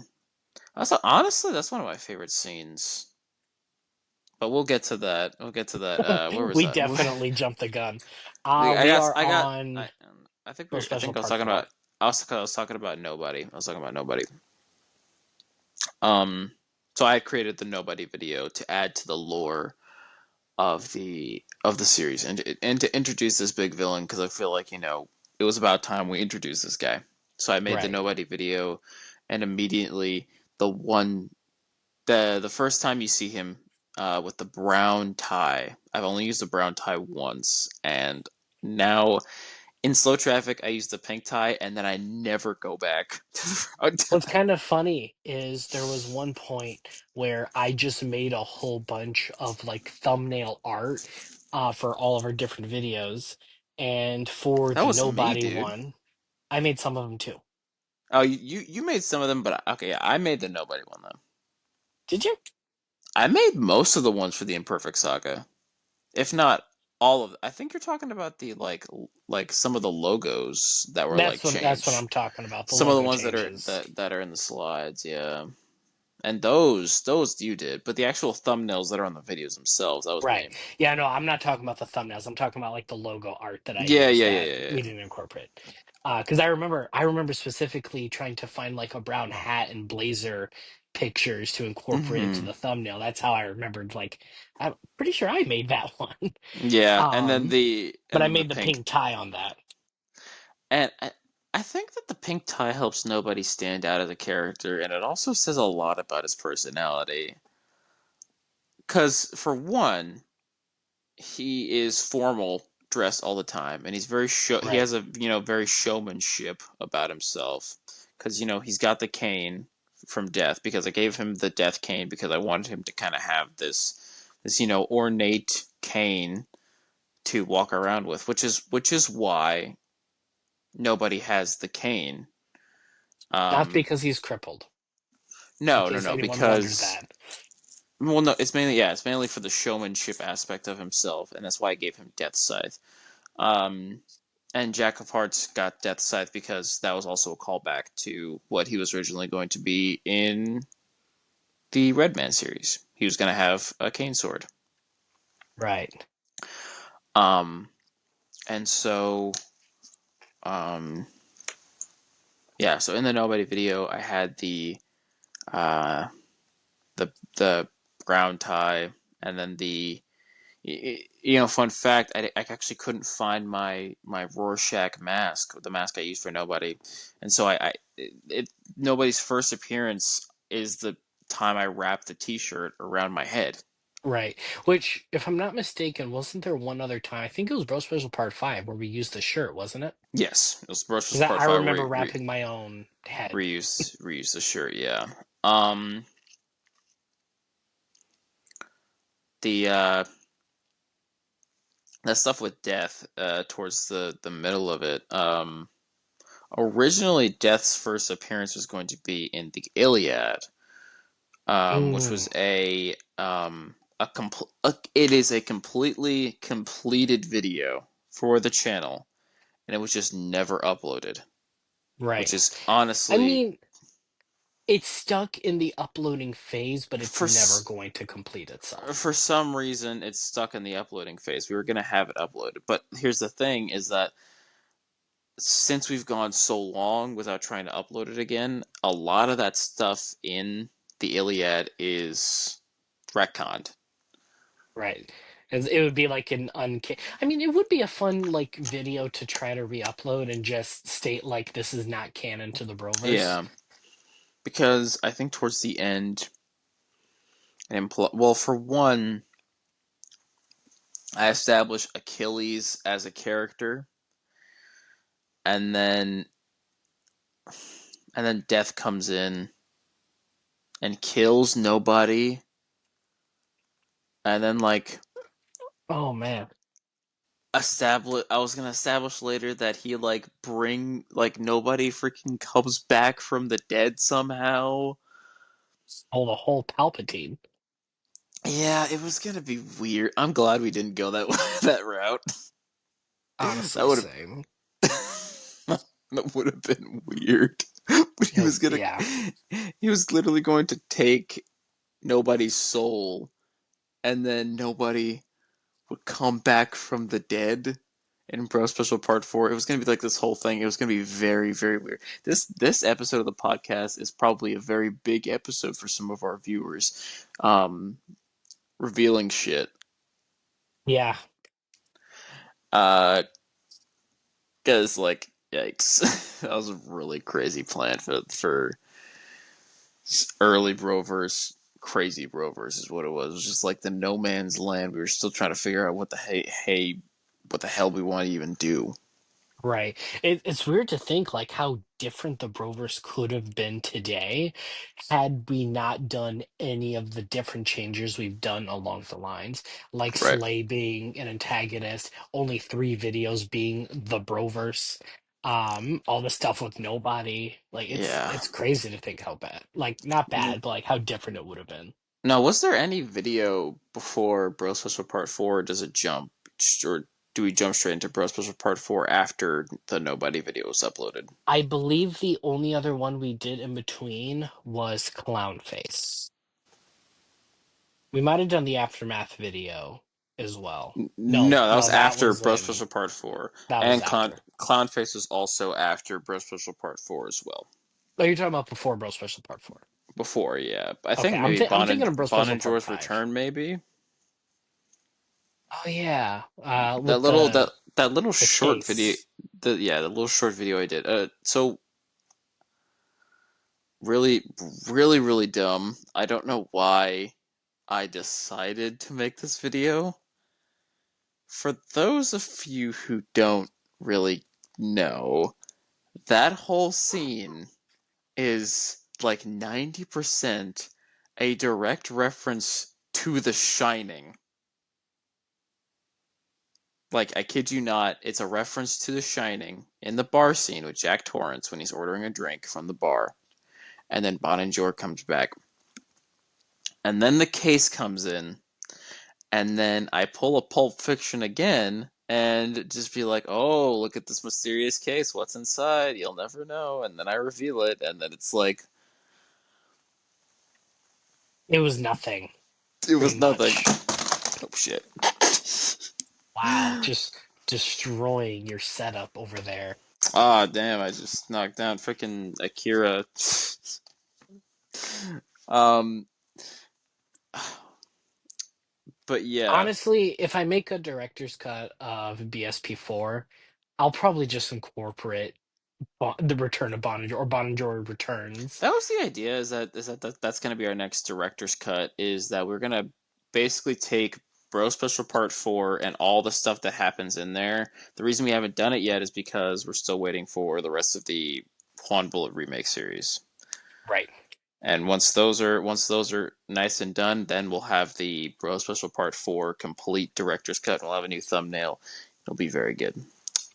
Honestly, that's one of my favorite scenes. But we'll get to that. We'll get to that. Where was We that? definitely jumped the gun. I We got. are I got. on I think the I special think I was part talking 4. about. I was talking about nobody. I was talking about nobody. So I created the nobody video to add to the lore of the series and to introduce this big villain because I feel like it was about time we introduced this guy. So I made the Right. nobody video, and immediately the one the first time you see him with the brown tie. I've only used the brown tie once, and now in slow traffic I use the pink tie, and then I never go back to the brown What's tie. kind of funny is there was one point where I just made a whole bunch of like thumbnail art for all of our different videos. And for That the was me, Nobody dude. one, I made some of them too. Oh, you made some of them, but okay, yeah, I made the nobody one though. Did you? I made most of the ones for the Imperfect Saga, if not all of. I think you're talking about the like some of the logos that were like That's what changed. I'm talking about. The Some of the logo ones that are changes. that are in the slides, yeah. And those you did, but the actual thumbnails that are on the videos themselves, that was me. Right. Yeah, no, I'm not talking about the thumbnails. I'm talking about like the logo art that I Yeah, used yeah, yeah, that yeah, we yeah. didn't incorporate. Because I remember specifically trying to find like a brown hat and blazer pictures to incorporate into Mm-hmm. the thumbnail. That's how I remembered. Like, I'm pretty sure I made that one. Yeah, Um, but and I then the made the pink, pink tie on that. and I think that the pink tie helps nobody stand out as a character, and it also says a lot about his personality. Because for one, he is formal dressed all the time, and he's very he Right. has a very showmanship about himself. Because he's got the cane from Death, because I gave him the Death cane because I wanted him to kind of have this ornate cane to walk around with, which is why nobody has the cane. Not Um, because he's crippled, in no, no, case no, anyone wondered because that. well, no, it's mainly for the showmanship aspect of himself, and that's why I gave him Death Scythe. Um, and Jack of Hearts got Death Scythe because that was also a callback to what he was originally going to be in the Redman series. He was going to have a cane sword. Right. Um, and so, um, yeah. So in the Nobody video, I had uh, the brown tie, and then Fun fact, I actually couldn't find my Rorschach mask, the mask I use for Nobody, and so Nobody's first appearance is the time I wrapped the T-shirt around my head. Right. Which, if I'm not mistaken, wasn't there one other time? I think it was Bro Special Part 5 where we used the shirt, wasn't it? Yes, it was Broskies Because I Part Five where remember wrapping my own head. reuse the shirt. Yeah. Um. The that stuff with Death towards the middle of it. Originally, Death's first appearance was going to be in the Iliad, which Mm, was it is a completely completed video for the channel, and it was just never uploaded, which right. is I honestly mean, it's stuck in the uploading phase, but it's for never going to complete itself. for some reason it's stuck in the uploading phase. We were gonna have it uploaded, but here's the thing: is that since we've gone so long without trying to upload it again, a lot of that stuff in the Iliad is retconned. Right. It would be like an unca I mean, it would be a fun like video to try to re-upload and just state like this is not canon to the Broverse. Yeah, because I think towards the end, well, for one, I established Achilles as a character, and then Death comes in and kills Nobody, and then like Oh man. establish. I was gonna establish later that he Nobody freaking comes back from the dead somehow. Oh, the whole Palpatine. Yeah, it was gonna be weird. I'm glad we didn't go that that route. That Honestly, would same. have that would have been weird. But Yeah. he was literally going to take Nobody's soul, and then Nobody would come back from the dead in Bro Special Part 4. It was gonna be like this whole thing. It was gonna be very, very weird. This episode of the podcast is probably a very big episode for some of our viewers. Revealing shit. Yeah. Uh Because, like, yikes. That was a really crazy plan for early Broverse. Crazy Broverse is what it was. It was just like the no man's land. We were still trying to figure out what the hell we want to even do. Right. It's weird to think like how different the Broverse could have been today had we not done any of the different changes we've done along the lines, like Right. Slay being an antagonist, only 3 videos being the Broverse, all the stuff with nobody. Like Yeah. it's crazy to think how bad, like not bad, but like how different it would have been. Now, was there any video before Bro Special Part 4? Or does it jump? Or do we jump straight into Bro Special Part 4 after the Nobody video was uploaded? I believe the only other one we did in between was Clown Face. We might have done the aftermath video as well. No, No, that was no, that after was Bro Special Part 4. that was And after. Clownface was also after Bro Special Part 4 as well. Oh, you're talking about before Bro Special Part 4. Before, yeah. I Okay, think maybe I'm thinking of Bro Bon Special and Part Joe's 5. Return, maybe? Oh yeah, That with little that little the short video case. the little short video I did. So really really dumb. I don't know why I decided to make this video. For those of you who don't really know, that whole scene is like 90% a direct reference to The Shining. Like, I kid you not, it's a reference to The Shining in the bar scene with Jack Torrance when he's ordering a drink from the bar. And then Bon and Jor comes back. And then the case comes in, and then I pull a Pulp Fiction again and just be like, oh, look at this mysterious case. What's inside? You'll never know. And then I reveal it, and then it's like, It was nothing, it pretty was nothing. much. Oh, shit. Wow, just destroying your setup over there. Ah, damn, I just knocked down freaking Akira. um, but yeah, Honestly, if I make a director's cut of BSP4, I'll probably just incorporate the Return of Bonager or Bonager Returns. that was the idea. That's going to be our next director's cut. Is that we're going to basically take Bro Special Part 4 and all the stuff that happens in there. The reason we haven't done it yet is because we're still waiting for the rest of the Juan Bullet remake series. Right. And once those are nice and done, then we'll have the Bro Special Part 4 complete director's cut. We'll have a new thumbnail. It'll be very good.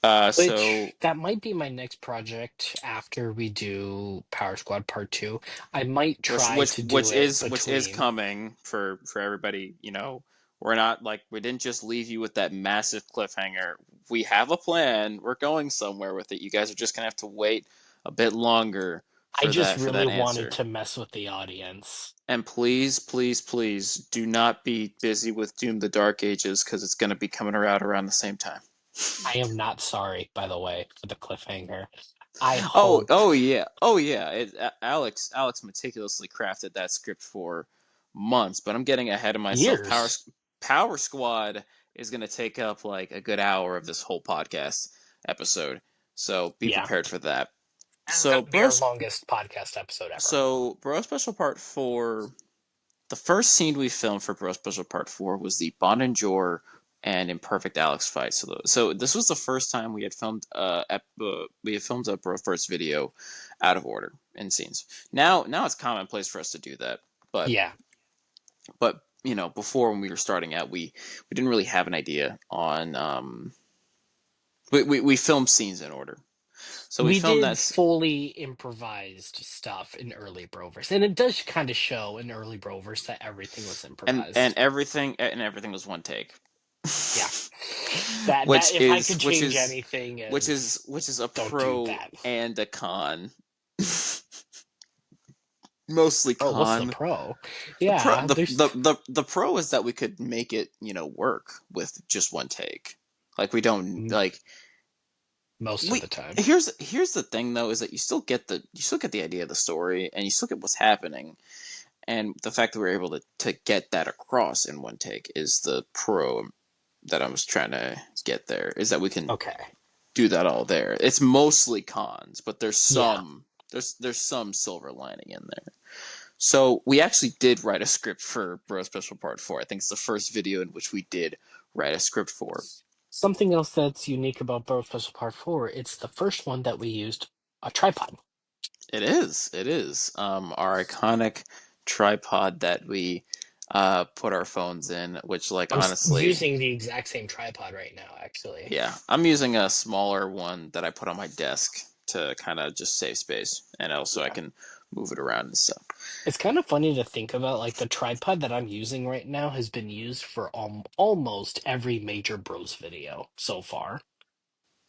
Which So that might be my next project after we do Power Squad Part 2. I might try to do it which is between. coming for everybody. We're not like we didn't just leave you with that massive cliffhanger. We have a plan. We're going somewhere with it. You guys are just gonna have to wait a bit longer I just for really that wanted answer. to mess with the audience. And please, please, please do not be busy with Doom the Dark Ages because it's going to be coming around the same time. I am not sorry, by the way, for the cliffhanger. I Oh, hope oh yeah, oh yeah. Alex meticulously crafted that script for months, but I'm getting ahead of myself. years. Power Squad is going to take up like a good hour of this whole podcast episode, so be Yeah. prepared for that. This is going to be our longest podcast episode ever. Bro Special Part 4. The first scene we filmed for Bro Special Part 4 was the Bond and Jor and Imperfect Alex fight. So this was the first time we had filmed a Broverse video out of order in scenes. Now it's commonplace for us to do that, but Yeah. before when we were starting out, we didn't really have an idea on we filmed scenes in order. So we We filmed did that fully improvised stuff in early Broverse, and it does kind of show in early Broverse that everything was and improvised. everything was one take. Yeah. That if I could Which change is anything is which is a don't do pro that. and a con. Mostly Oh, what's the con. pro? Yeah, there's The pro is that we could make it, work with just one take. Like we don't like most of we the time. here's the thing though, is that you still get the idea of the story and you still get what's happening. And the fact that we're able to get that across in one take is the pro that I was trying to get there, is that we can Okay. do that all there. It's mostly cons, but Yeah. there's some silver lining in there. So we actually did write a script for Bro Special Part 4. I think it's the first video in which we did write a script for. Something else that's unique about Boat Special Part 4, it's the first one that we used a tripod. It is. It is. Our iconic tripod that we put our phones in, which, like, I'm honestly, using the exact same tripod right now, actually. yeah, I'm using a smaller one that I put on my desk to kind of just save space, and also I Yeah. can move it around and stuff. It's kind of funny to think about, like, the tripod that I'm using right now has been used for almost every major Bros video so far.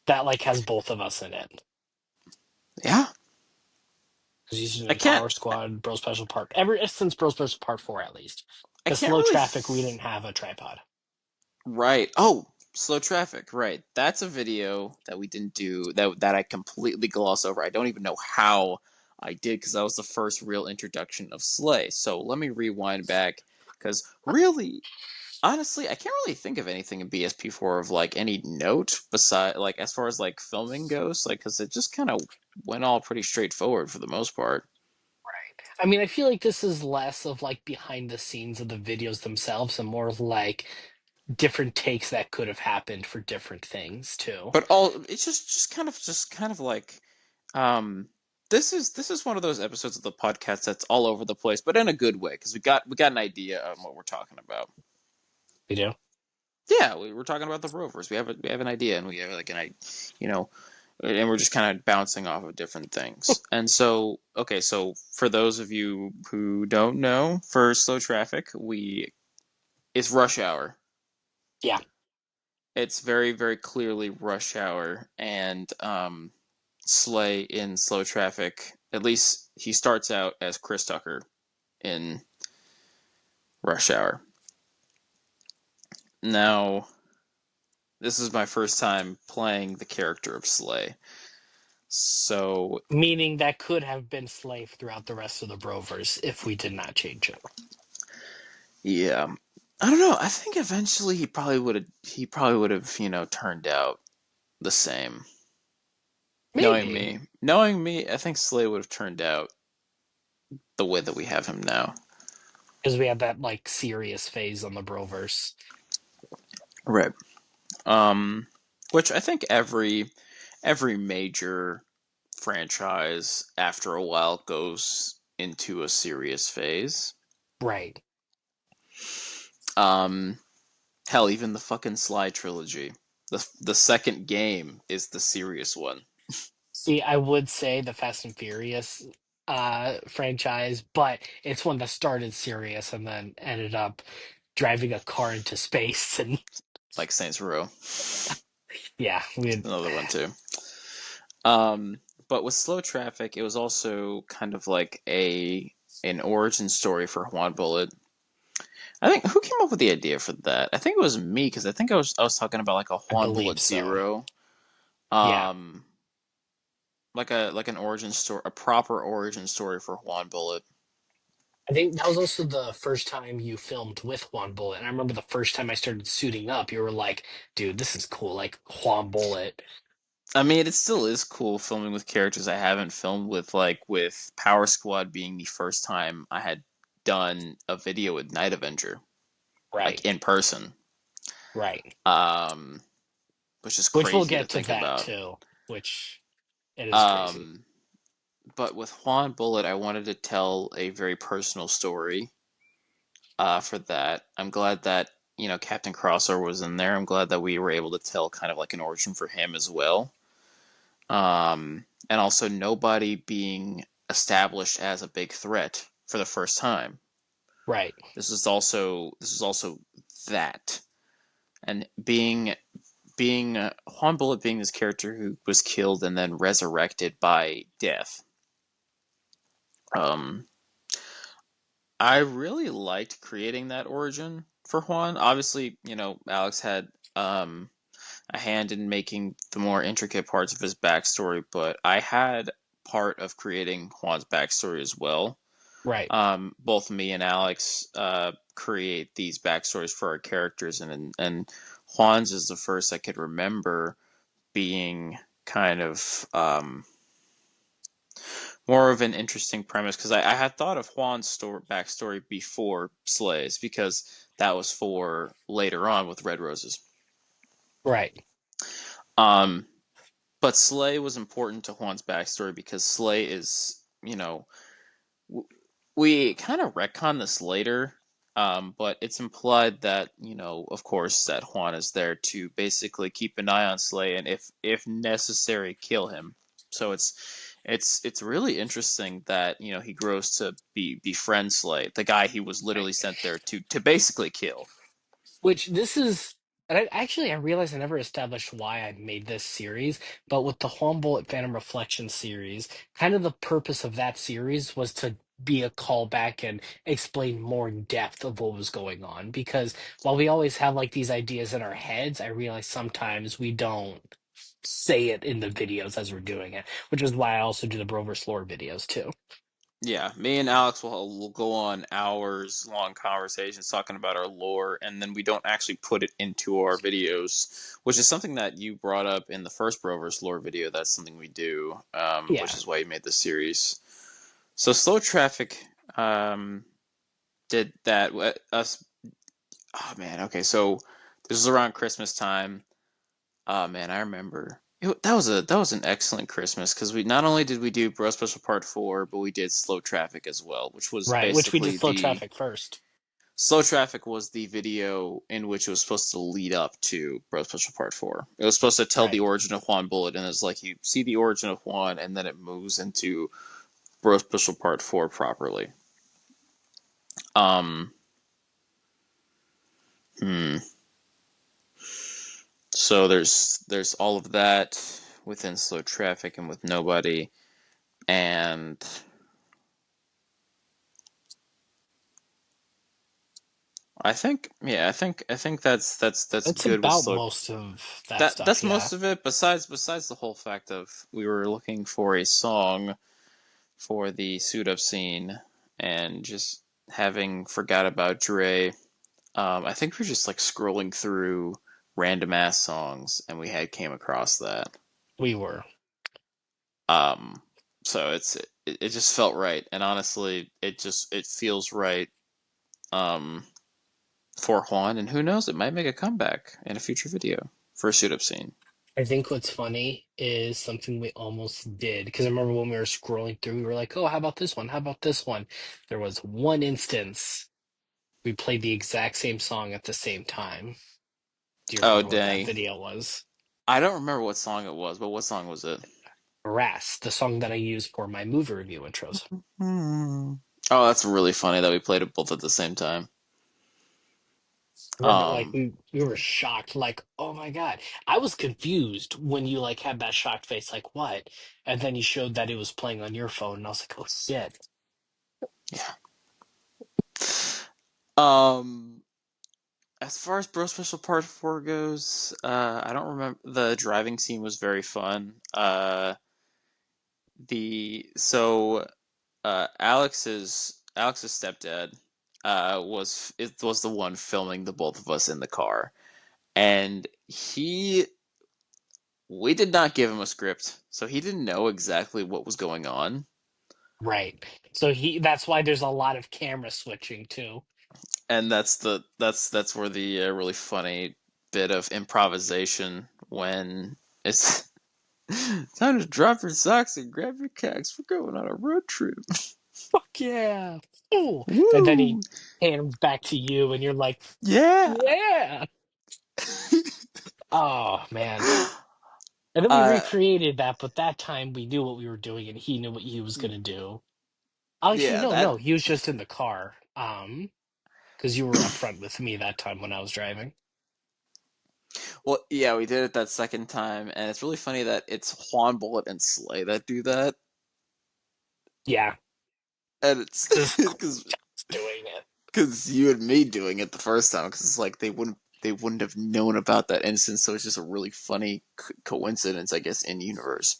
That, like, has both of us in it. Yeah, I was using it I in can't. Power Squad, Bro Special Part, ever since Bro Special Part 4 at least. I Because can't Slow really. Traffic, we didn't have a tripod. Right. Oh, slow traffic. Right. That's a video that we didn't do that I completely glossed over. I don't even know how I did because that was the first real introduction of Slay. So let me rewind back because really, honestly, I can't really think of anything in BSP4 of like any note beside like as far as like filming goes, like because it just kind of went all pretty straightforward for the most part. Right. I mean, I feel like this is less of like behind the scenes of the videos themselves and more of like different takes that could have happened for different things too. But all it's just kind of like um this is one of those episodes of the podcast that's all over the place, but in a good way because we got an idea on what we're talking about. You do? Yeah, we're talking about the Rovers. We have an idea, and we have like you know, and we're just kind of bouncing off of different things. And so, okay, so for those of you who don't know, for slow traffic, we it's rush hour. Yeah. It's very very clearly rush hour, and Slay in slow traffic. At least he starts out as Chris Tucker in Rush Hour. Now, this is my first time playing the character of Slay. So, Meaning that could have been Slave throughout the rest of the Brovers if we did not change it. yeah. I don't know. I think eventually he probably would have, turned out the same. Maybe Knowing me, I think Slay would have turned out the way that we have him now. because we had that like serious phase on the Broverse. Right. Which I think every major franchise after a while goes into a serious phase. Right. Um, Hell, even the fucking Sly trilogy, the second game is the serious one. See, I would say the Fast and Furious franchise, but it's one that started serious and then ended up driving a car into space and Like Saints Row, yeah, we another one too. Um, but with Slow Traffic, it was also kind of like a an origin story for Juan Bullet. I think who came up with the idea for that? I think it was me because I think I was talking about like a I Juan believe Bullet so. Zero, Yeah. um, like an origin story, a proper origin story for Juan Bullet. I think that was also the first time you filmed with Juan Bullet. And I remember the first time I started suiting up, you were like, dude, this is cool, like Juan Bullet. I mean, it still is cool filming with characters I haven't filmed with, like with Power Squad being the first time I had done a video with Night Avenger, like Right, in person. right. Um, which is Which we'll crazy to get to think that about. too, which it is crazy. Um, but with Juan Bullet, I wanted to tell a very personal story. For that, I'm glad that Captain Crossover was in there. I'm glad that we were able to tell kind of like an origin for him as well. And also nobody being established as a big threat for the first time. Right, This is also that, and being Juan Bullet being this character who was killed and then resurrected by death. Um, I really liked creating that origin for Juan. Obviously, Alex had a hand in making the more intricate parts of his backstory, but I had part of creating Juan's backstory as well. right, Both me and Alex create these backstories for our characters, and Juan's is the first I could remember being kind of more of an interesting premise because I had thought of Juan's backstory before Slay's because that was for later on with Red Roses. right. Um, but Slay was important to Juan's backstory because Slay is, we kind of retcon this later, but it's implied that, of course, that Juan is there to basically keep an eye on Slay and if necessary, kill him. So it's really interesting that he grows to befriend Slay, the guy he was literally Right. sent there to basically kill. Which this is, and I realized I never established why I made this series, but with the Home Bullet Phantom Reflection series, kind of the purpose of that series was to be a callback and explain more in depth of what was going on. Because while we always have like these ideas in our heads, I realize sometimes we don't say it in the videos as we're doing it, which is why I also do the Broverse lore videos too. Yeah, me and Alex will go on hours long conversations talking about our lore, and then we don't actually put it into our videos, which is something that you brought up in the first Brover's lore video. That's something we do, which Yeah. is why you made the series. So Slow Traffic did that. Us, oh man, okay. So this was around Christmas time. Oh man, I remember. That was an excellent Christmas because we not only did we do Bro Special Part 4, but we did Slow Traffic as well, which was Right. Which we did basically slow the traffic first. Slow Traffic was the video in which it was supposed to lead up to Bro Special Part 4. It was supposed to tell the Right. origin of Juan Bullet, and it's like you see the origin of Juan, and then it moves into Bro Special Part 4 properly. Um, hmm. So there's all of that within Slow Traffic and with Nobody, and I think that's It's good with about slow. most of that That's stuff, yeah. most of it. Besides the whole fact of we were looking for a song for the suit up scene and just having forgot about Dre. I think we were just like scrolling through random ass songs, and we had came across that. We were. Um, so it just felt right, and honestly, it feels right. Um, for Juan, and who knows, it might make a comeback in a future video for a suit up scene. I think what's funny is something we almost did because I remember when we were scrolling through, we were like, "Oh, how about this one? How about this one?" There was one instance we played the exact same song at the same time. Do you Oh remember what that dang, video was? I don't remember what song it was, but what song was it? Harass, the song that I use for my movie review intros. Hmm. Oh, that's really funny that we played it both at the same time. I remember like Um, we were shocked, like, oh my God. I was confused when you like had that shocked face, like what? And then you showed that it was playing on your phone, and I was like, oh shit. yeah. Um, as far as Bro Special Part 4 goes, I don't remember. The driving scene was very fun. The so Alex's stepdad was the one filming the both of us in the car, and we did not give him a script, so he didn't know exactly what was going on, Right. So that's why there's a lot of camera switching too. and that's where the really funny bit of improvisation when it's time to drop your socks and grab your cacks. We're going on a road trip. Fuck yeah. Oh. And then he Woo! hands back to you and you're like, Yeah. yeah. Oh man. And then we uh, recreated that, but that time we knew what we were doing and he knew what he was gonna do. Actually, yeah, no, that. he was just in the car. Because you were up front with me that time when I was driving. Well, yeah, we did it that second time, and it's really funny that it's Juan Bullet and Slay that do that, Yeah, and it's just because doing it. you and me doing it the first time, because it's like they wouldn't have known about that instance, so it's just a really funny coincidence, I guess, in universe.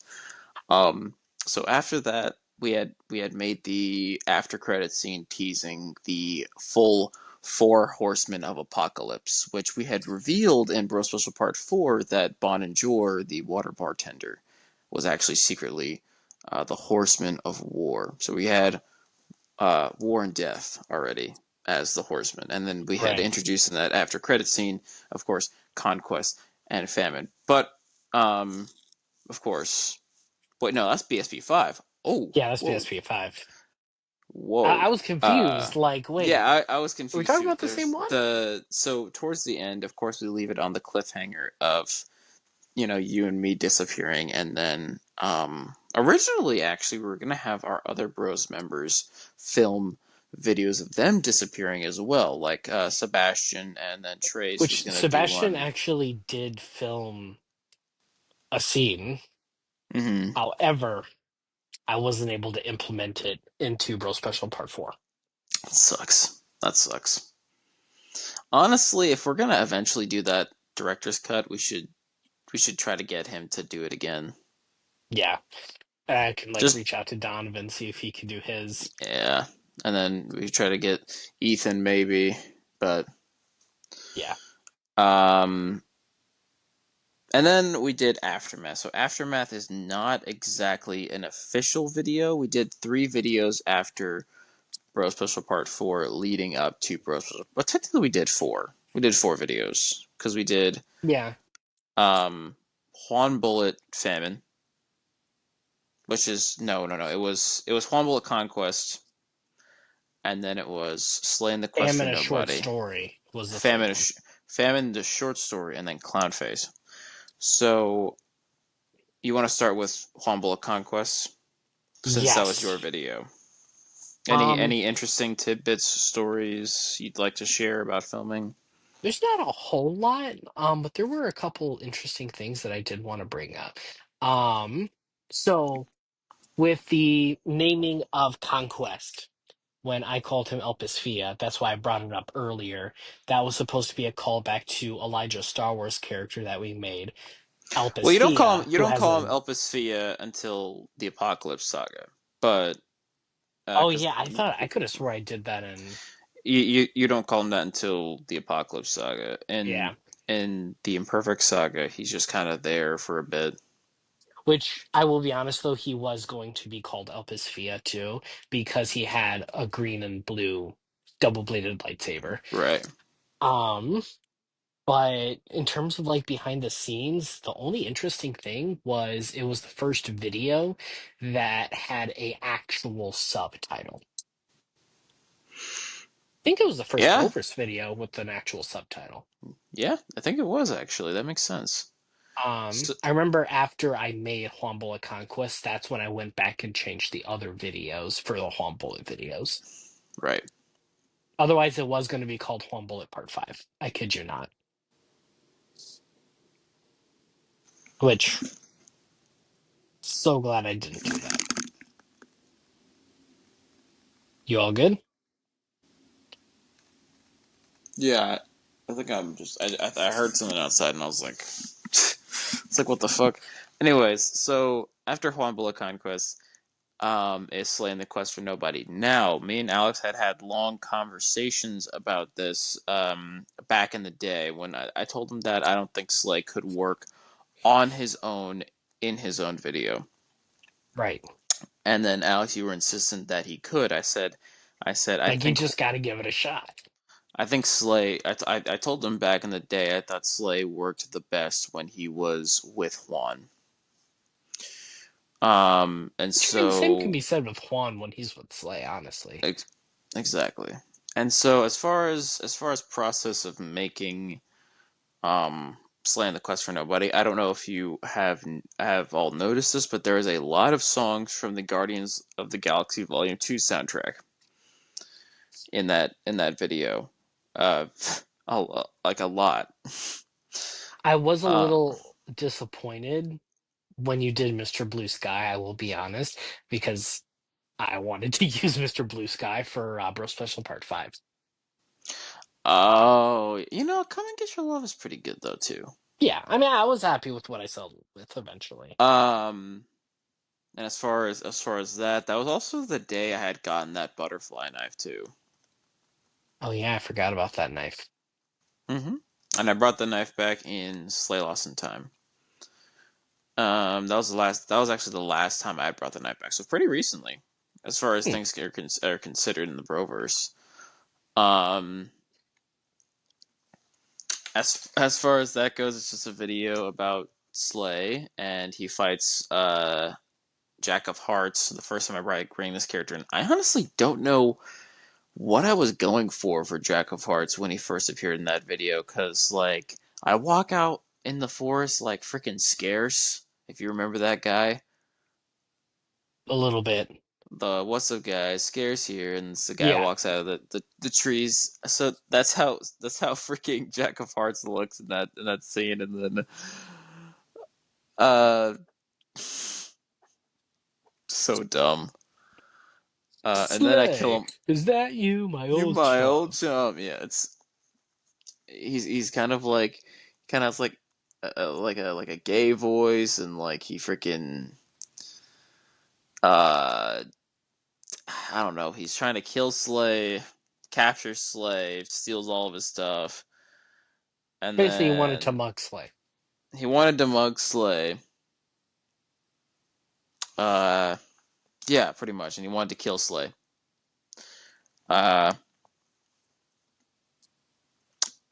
Um, so after that, we had made the after credit scene teasing the full four horsemen of apocalypse, which we had revealed in Bro Special Part 4 that Bon and Jor, the water bartender, was actually secretly the horseman of war. So we had war and death already as the horsemen, and then we had Right. introduced in that after credit scene, of course, conquest and famine. But of course, wait, no, that's BSP 5. Oh, Yeah, that's whoa, PSP5. I whoa. was confused. Like, wait, Yeah, I was are we confused talking too. about the same There's one? so towards the end, of course, we leave it on the cliffhanger of you and me disappearing, and then originally, actually, we were gonna have our other Bros members film videos of them disappearing as well, like Sebastian, and then Trace was Which gonna do Sebastian one. actually did film a scene. Hmm. However, I wasn't able to implement it into Bro Special Part 4. Sucks. That sucks. Honestly, if we're gonna eventually do that director's cut, we should try to get him to do it again. Yeah, I can like Just reach out to Donovan, see if he can do his. yeah, and then we try to get Ethan maybe, but Yeah. um, and then we did Aftermath. So Aftermath is not exactly an official video. We did 3 videos after Bro Special Part 4, leading up to Bro Special. But technically, we did 4. We did 4 videos because we did Yeah. um Juan Bullet Famine, which is no. It was Juan Bullet Conquest, and then it was Slaying the Quest for Famine, a short Nobody, story was the third Famine, one. Famine, the short story, and then Clown Face. So you want to start with Juan Bullet Conquest since that was your Yes. video. Any Um, any interesting tidbits, stories you'd like to share about filming? there's not a whole lot, but there were a couple interesting things that I did want to bring up. Um, so with the naming of Conquest, when I called him Elpis Fia, that's why I brought it up earlier. That was supposed to be a callback to Elijah's Star Wars character that we made, Well, Elpis you don't call Fia, him you who don't has call him a. Elpis Fia until the Apocalypse Saga, but Oh because yeah, I thought I could have swore I did that in. You don't call him that until the Apocalypse Saga, and Yeah. in the Imperfect Saga, he's just kind of there for a bit. Which I will be honest though, he was going to be called Elpis Fia too, because he had a green and blue double-bladed lightsaber. Right. Um, but in terms of like behind the scenes, the only interesting thing was it was the first video that had a actual subtitle. I think it was the first Yeah. Broverse video with an actual subtitle. Yeah. I think it was actually. That makes sense. So, I remember after I made Juan Bullet Conquest, that's when I went back and changed the other videos for the Juan Bullet videos. right. Otherwise, it was going to be called Juan Bullet Part 5. I kid you not. Which, so glad I didn't do that. You all good? Yeah. I think I'm just. I heard something outside, and I was like, it's like what the fuck. Anyways, so after Juan Bullet Conquest, is slaying the quest for nobody. Now, me and Alex had long conversations about this back in the day when I told him that I don't think Slay could work on his own in his own video. Right. And then Alex, you were insistent that he could. I said, Like, you just got to give it a shot. I think Slay. I told him back in the day I thought Slay worked the best when he was with Juan. And Which, I mean, the same can so be said with Juan when he's with Slay, honestly. ex- exactly. And so as far as process of making Slaying the Quest for Nobody, I don't know if you have all noticed this, but there is a lot of songs from the Guardians of the Galaxy Volume 2 soundtrack in that video. Uh like a lot. I was a Uh little disappointed when you did Mr. Blue Sky, I will be honest, because I wanted to use Mr. Blue Sky for Bro Special Part 5. oh, Come and Get Your Love is pretty good though too. Yeah, I mean, I was happy with what I settled with eventually. Um and as far as that was also the day I had gotten that butterfly knife too. Oh, yeah, I forgot about that knife. Mm-hmm. And I brought the knife back in Slay Lost in Time. That was the last. That was actually the last time I had brought the knife back. So pretty recently, as far as Hmm. things are considered in the Broverse. Um, as far as that goes, it's just a video about Slay, and he fights Jack of Hearts. The first time I bring this character in, I honestly don't know what I was going for Jack of Hearts when he first appeared in that video, because like I walk out in the forest like freaking scarce. If you remember that guy, A little bit. the what's up guy, scarce here, and the guy Yeah. walks out of the trees. So that's how freaking Jack of Hearts looks in that scene, and then uh, so dumb. And then I kill Slay, him. is that you, my You old my old chum? chum. Yeah, he's kind of like like a gay voice, and like he freaking uh I don't know. He's trying to kill Slay, capture Slay, steals all of his stuff, and Basically, you wanted to then mug Slay. he wanted to mug Slay. Uh, yeah, pretty much, and he wanted to kill Slay. Uh,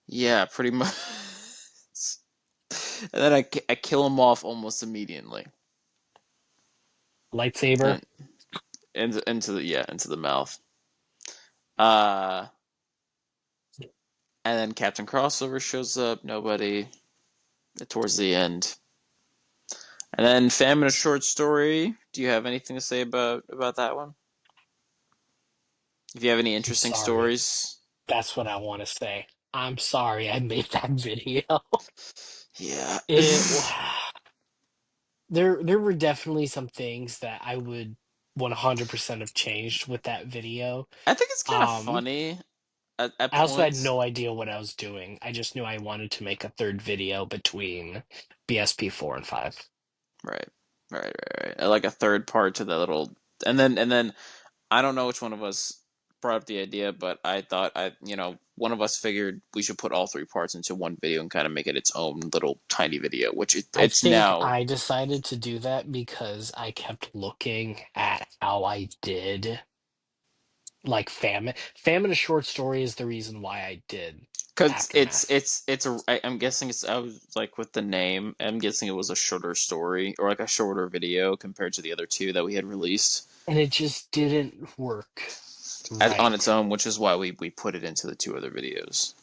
yeah, pretty much. And then I kill him off almost immediately, Lightsaber. and into the mouth. Uh, and then Captain Crossover shows up. Nobody towards the end. And then Famine, a short story. Do you have anything to say about that one? If you have any I'm interesting sorry. stories, That's what I want to say. I'm sorry I made that video. yeah. It there were definitely some things that I would 100% have changed with that video. I think it's kind of Um, funny at I also had points. no idea what I was doing. I just knew I wanted to make a third video between BSP 4 and 5. Right, right. Like a third part to the little, and then I don't know which one of us. brought up the idea, but I thought one of us figured we should put all three parts into one video and kind of make it its own little tiny video, which I it's think now. I decided to do that because I kept looking at how I did like Famine. Famine, a short story, is the reason why I did Cause Aftermath. I'm guessing I was like with the name. I'm guessing it was a shorter story or like a shorter video compared to the other two that we had released And it just didn't work on its right. own, which is why we put it into the two other videos.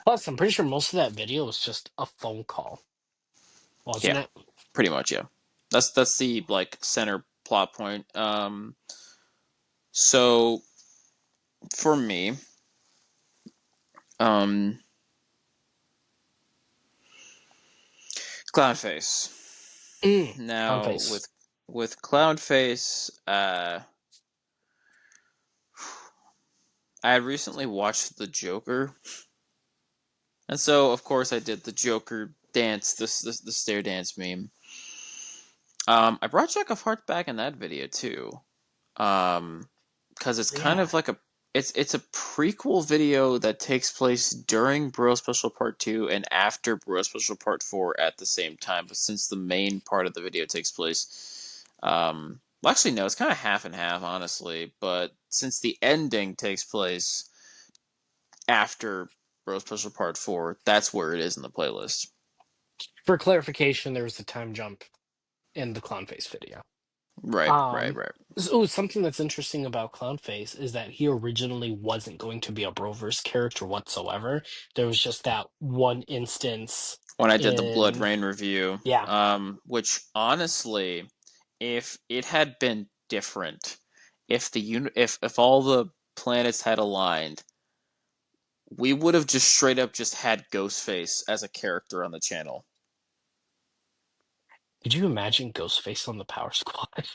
Plus, I'm pretty sure most of that video was just a phone call, wasn't Yeah, it? pretty much. Yeah, that's the like center plot point. So for me, um, Cloudface. Clown Now face. with Cloudface, I had recently watched The Joker, and so of course I did the Joker dance, this the stare dance meme. I brought Jack of Hearts back in that video too, because it's kind Yeah. of like it's a prequel video that takes place during Bro Special Part 2 and after Bro Special Part 4 at the same time. But since the main part of the video takes place, well, actually no, it's kind of half and half, honestly. But since the ending takes place after Bro Special Part 4, that's where it is in the playlist. For clarification, there was a time jump in the clown face video. Right, right, Um, right. so something that's interesting about Clownface is that he originally wasn't going to be a Broverse character whatsoever. There was just that one instance When I did the Blood in, Rain review, yeah. which honestly, if it had been different, if all the planets had aligned, we would have just straight up just had Ghostface as a character on the channel. Could you imagine Ghostface on the Power Squad?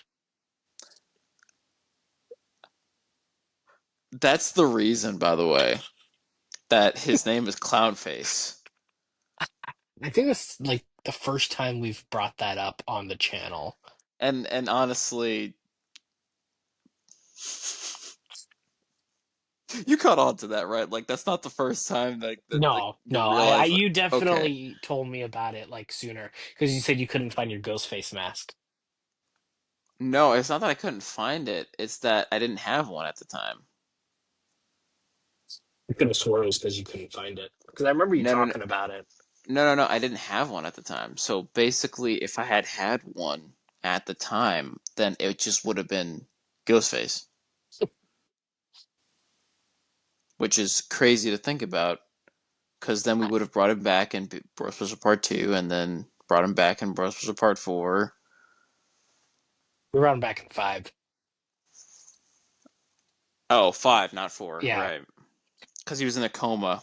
That's the reason, by the way, that his name is Clownface. I think it's like the first time we've brought that up on the channel. And honestly, you caught on to that, right? Like that's not the first time that like No, you no, realize that. you Okay. definitely told me about it like sooner because you said you couldn't find your Ghostface mask. No, it's not that I couldn't find it. It's that I didn't have one at the time. I could have sworn it was because you couldn't find it. Because I remember you No, no, no, talking about it. no. I didn't have one at the time. So basically, if I had had one at the time, then it just would have been Ghostface, which is crazy to think about. Because then we would have brought him back in Bro Special Part 2, and then brought him back in Bro Special Part 4. We're around back in five. Oh, 5, not 4, Yeah. right? Because he was in a coma.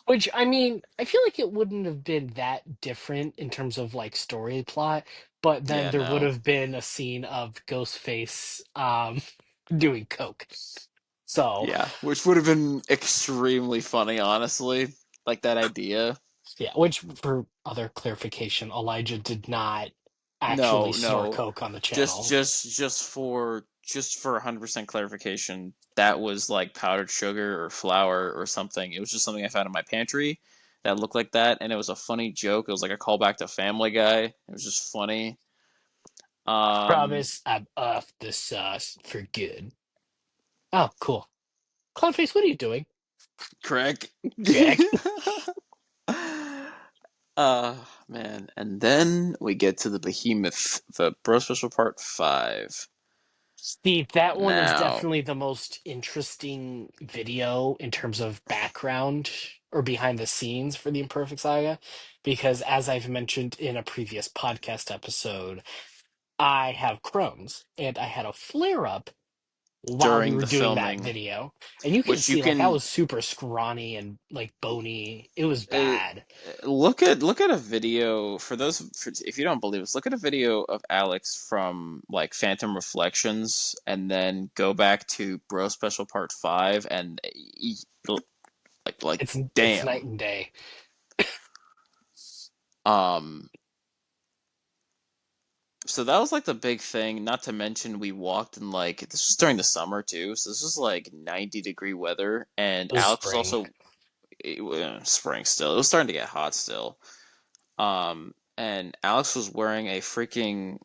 Which, I mean, I feel like it wouldn't have been that different in terms of like story plot, but then Yeah, there would no. have been a scene of Ghostface doing coke. So, Yeah, which would have been extremely funny, honestly. Like that idea. yeah, which for other clarification, Elijah did not actually No, snort no. coke on the Just channel. just just for 100% clarification, that was like powdered sugar or flour or something. It was just something I found in my pantry that looked like that, and it was a funny joke. It was like a callback to Family Guy. It was just funny. Um, Promise I'm off the sauce for good. Oh, cool. Clownface, what are you doing? Craig. Jack. Man, and then we get to the Behemoth, the Bro Special Part 5. Steve, that one is Now, definitely the most interesting video in terms of background or behind the scenes for the Imperfect Saga, because as I've mentioned in a previous podcast episode, I have Crohn's and I had a flare up while we during were the doing that filming, video. And you can which you see like I can was super scrawny and like bony. It was uh, bad. look at a video if you don't believe us, look at a video of Alex from like Phantom Reflections, and then go back to Bro Special Part 5, and like It's night damn. and day. Um, so that was like the big thing. Not to mention, we walked in like this was during the summer too, so this was like 90-degree weather, and It was Alex was spring. also spring still. It was starting to get hot still. And Alex was wearing a freaking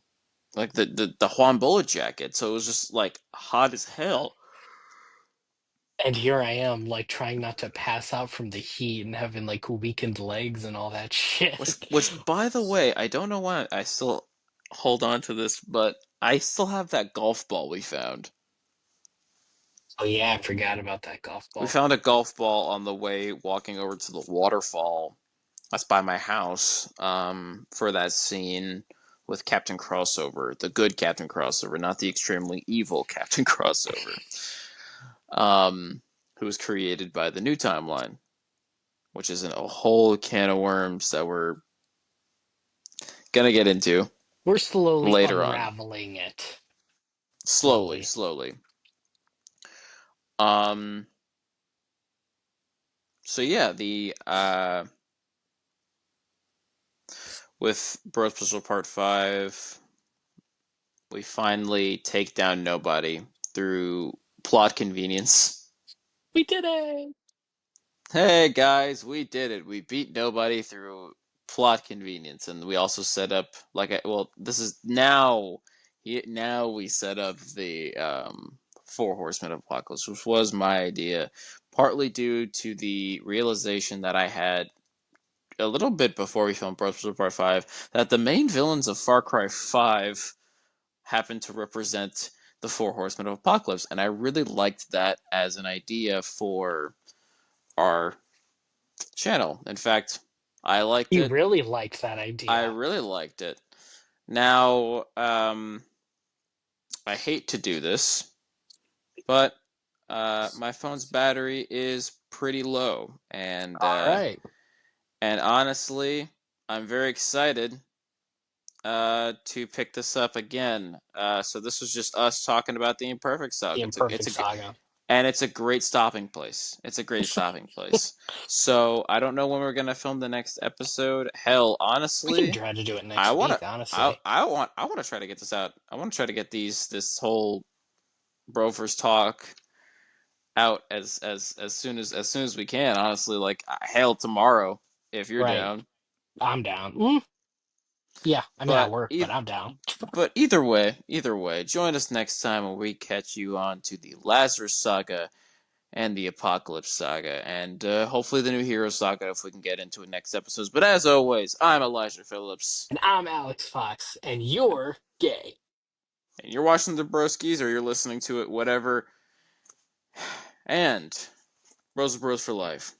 like the Juan Bola jacket, so it was just like hot as hell. And here I am, like trying not to pass out from the heat and having like weakened legs and all that Which shit. which by the way, I don't know why I still hold on to this, but I still have that golf ball we found. Oh yeah, I forgot about that golf We ball. found a golf ball on the way walking over to the waterfall. That's by my house. For that scene with Captain Crossover, the good Captain Crossover, not the extremely evil Captain Crossover. Who was created by the new timeline, which is a whole can of worms that we're gonna get into We're slowly later on. unraveling it. Slowly, Slowly. slowly. Um, so yeah, the with Birth Special Part 5, we finally take down Nobody through plot convenience. We did it! Hey guys, we did it. We beat Nobody through plot convenience, and we also set up well. This is now. Now we set up the Four Horsemen of Apocalypse, which was my idea, partly due to the realization that I had a little bit before we filmed Broskies Part 5 that the main villains of Far Cry 5 happen to represent the Four Horsemen of Apocalypse, and I really liked that as an idea for our channel. In fact, I liked You it. really liked that I idea. really liked it. Now, I hate to do this, but my phone's battery is pretty low, Alright. and honestly, I'm very excited to pick this up again. So this was just us talking about the Imperfect The Saga. Imperfect Saga. And it's a great stopping place. It's a great stopping place. So I don't know when we're gonna film the next episode. Hell, We can honestly, try to do it I next wanna, week, honestly. I wanna try to get this out. I wanna try to get this whole Broverse talk out as soon as we can. Honestly, like hell tomorrow if you're Right. down. I'm down. Yeah, I mean, I But work, but I'm down. either way, join us next time when we catch you on to the Lazarus Saga and the Apocalypse Saga, and hopefully the New Hero Saga if we can get into it next episodes. But as always, I'm Elijah Phillips, And I'm Alex Fox, and you're gay. and you're watching the Broskies or you're listening to it, whatever. And Bros for life.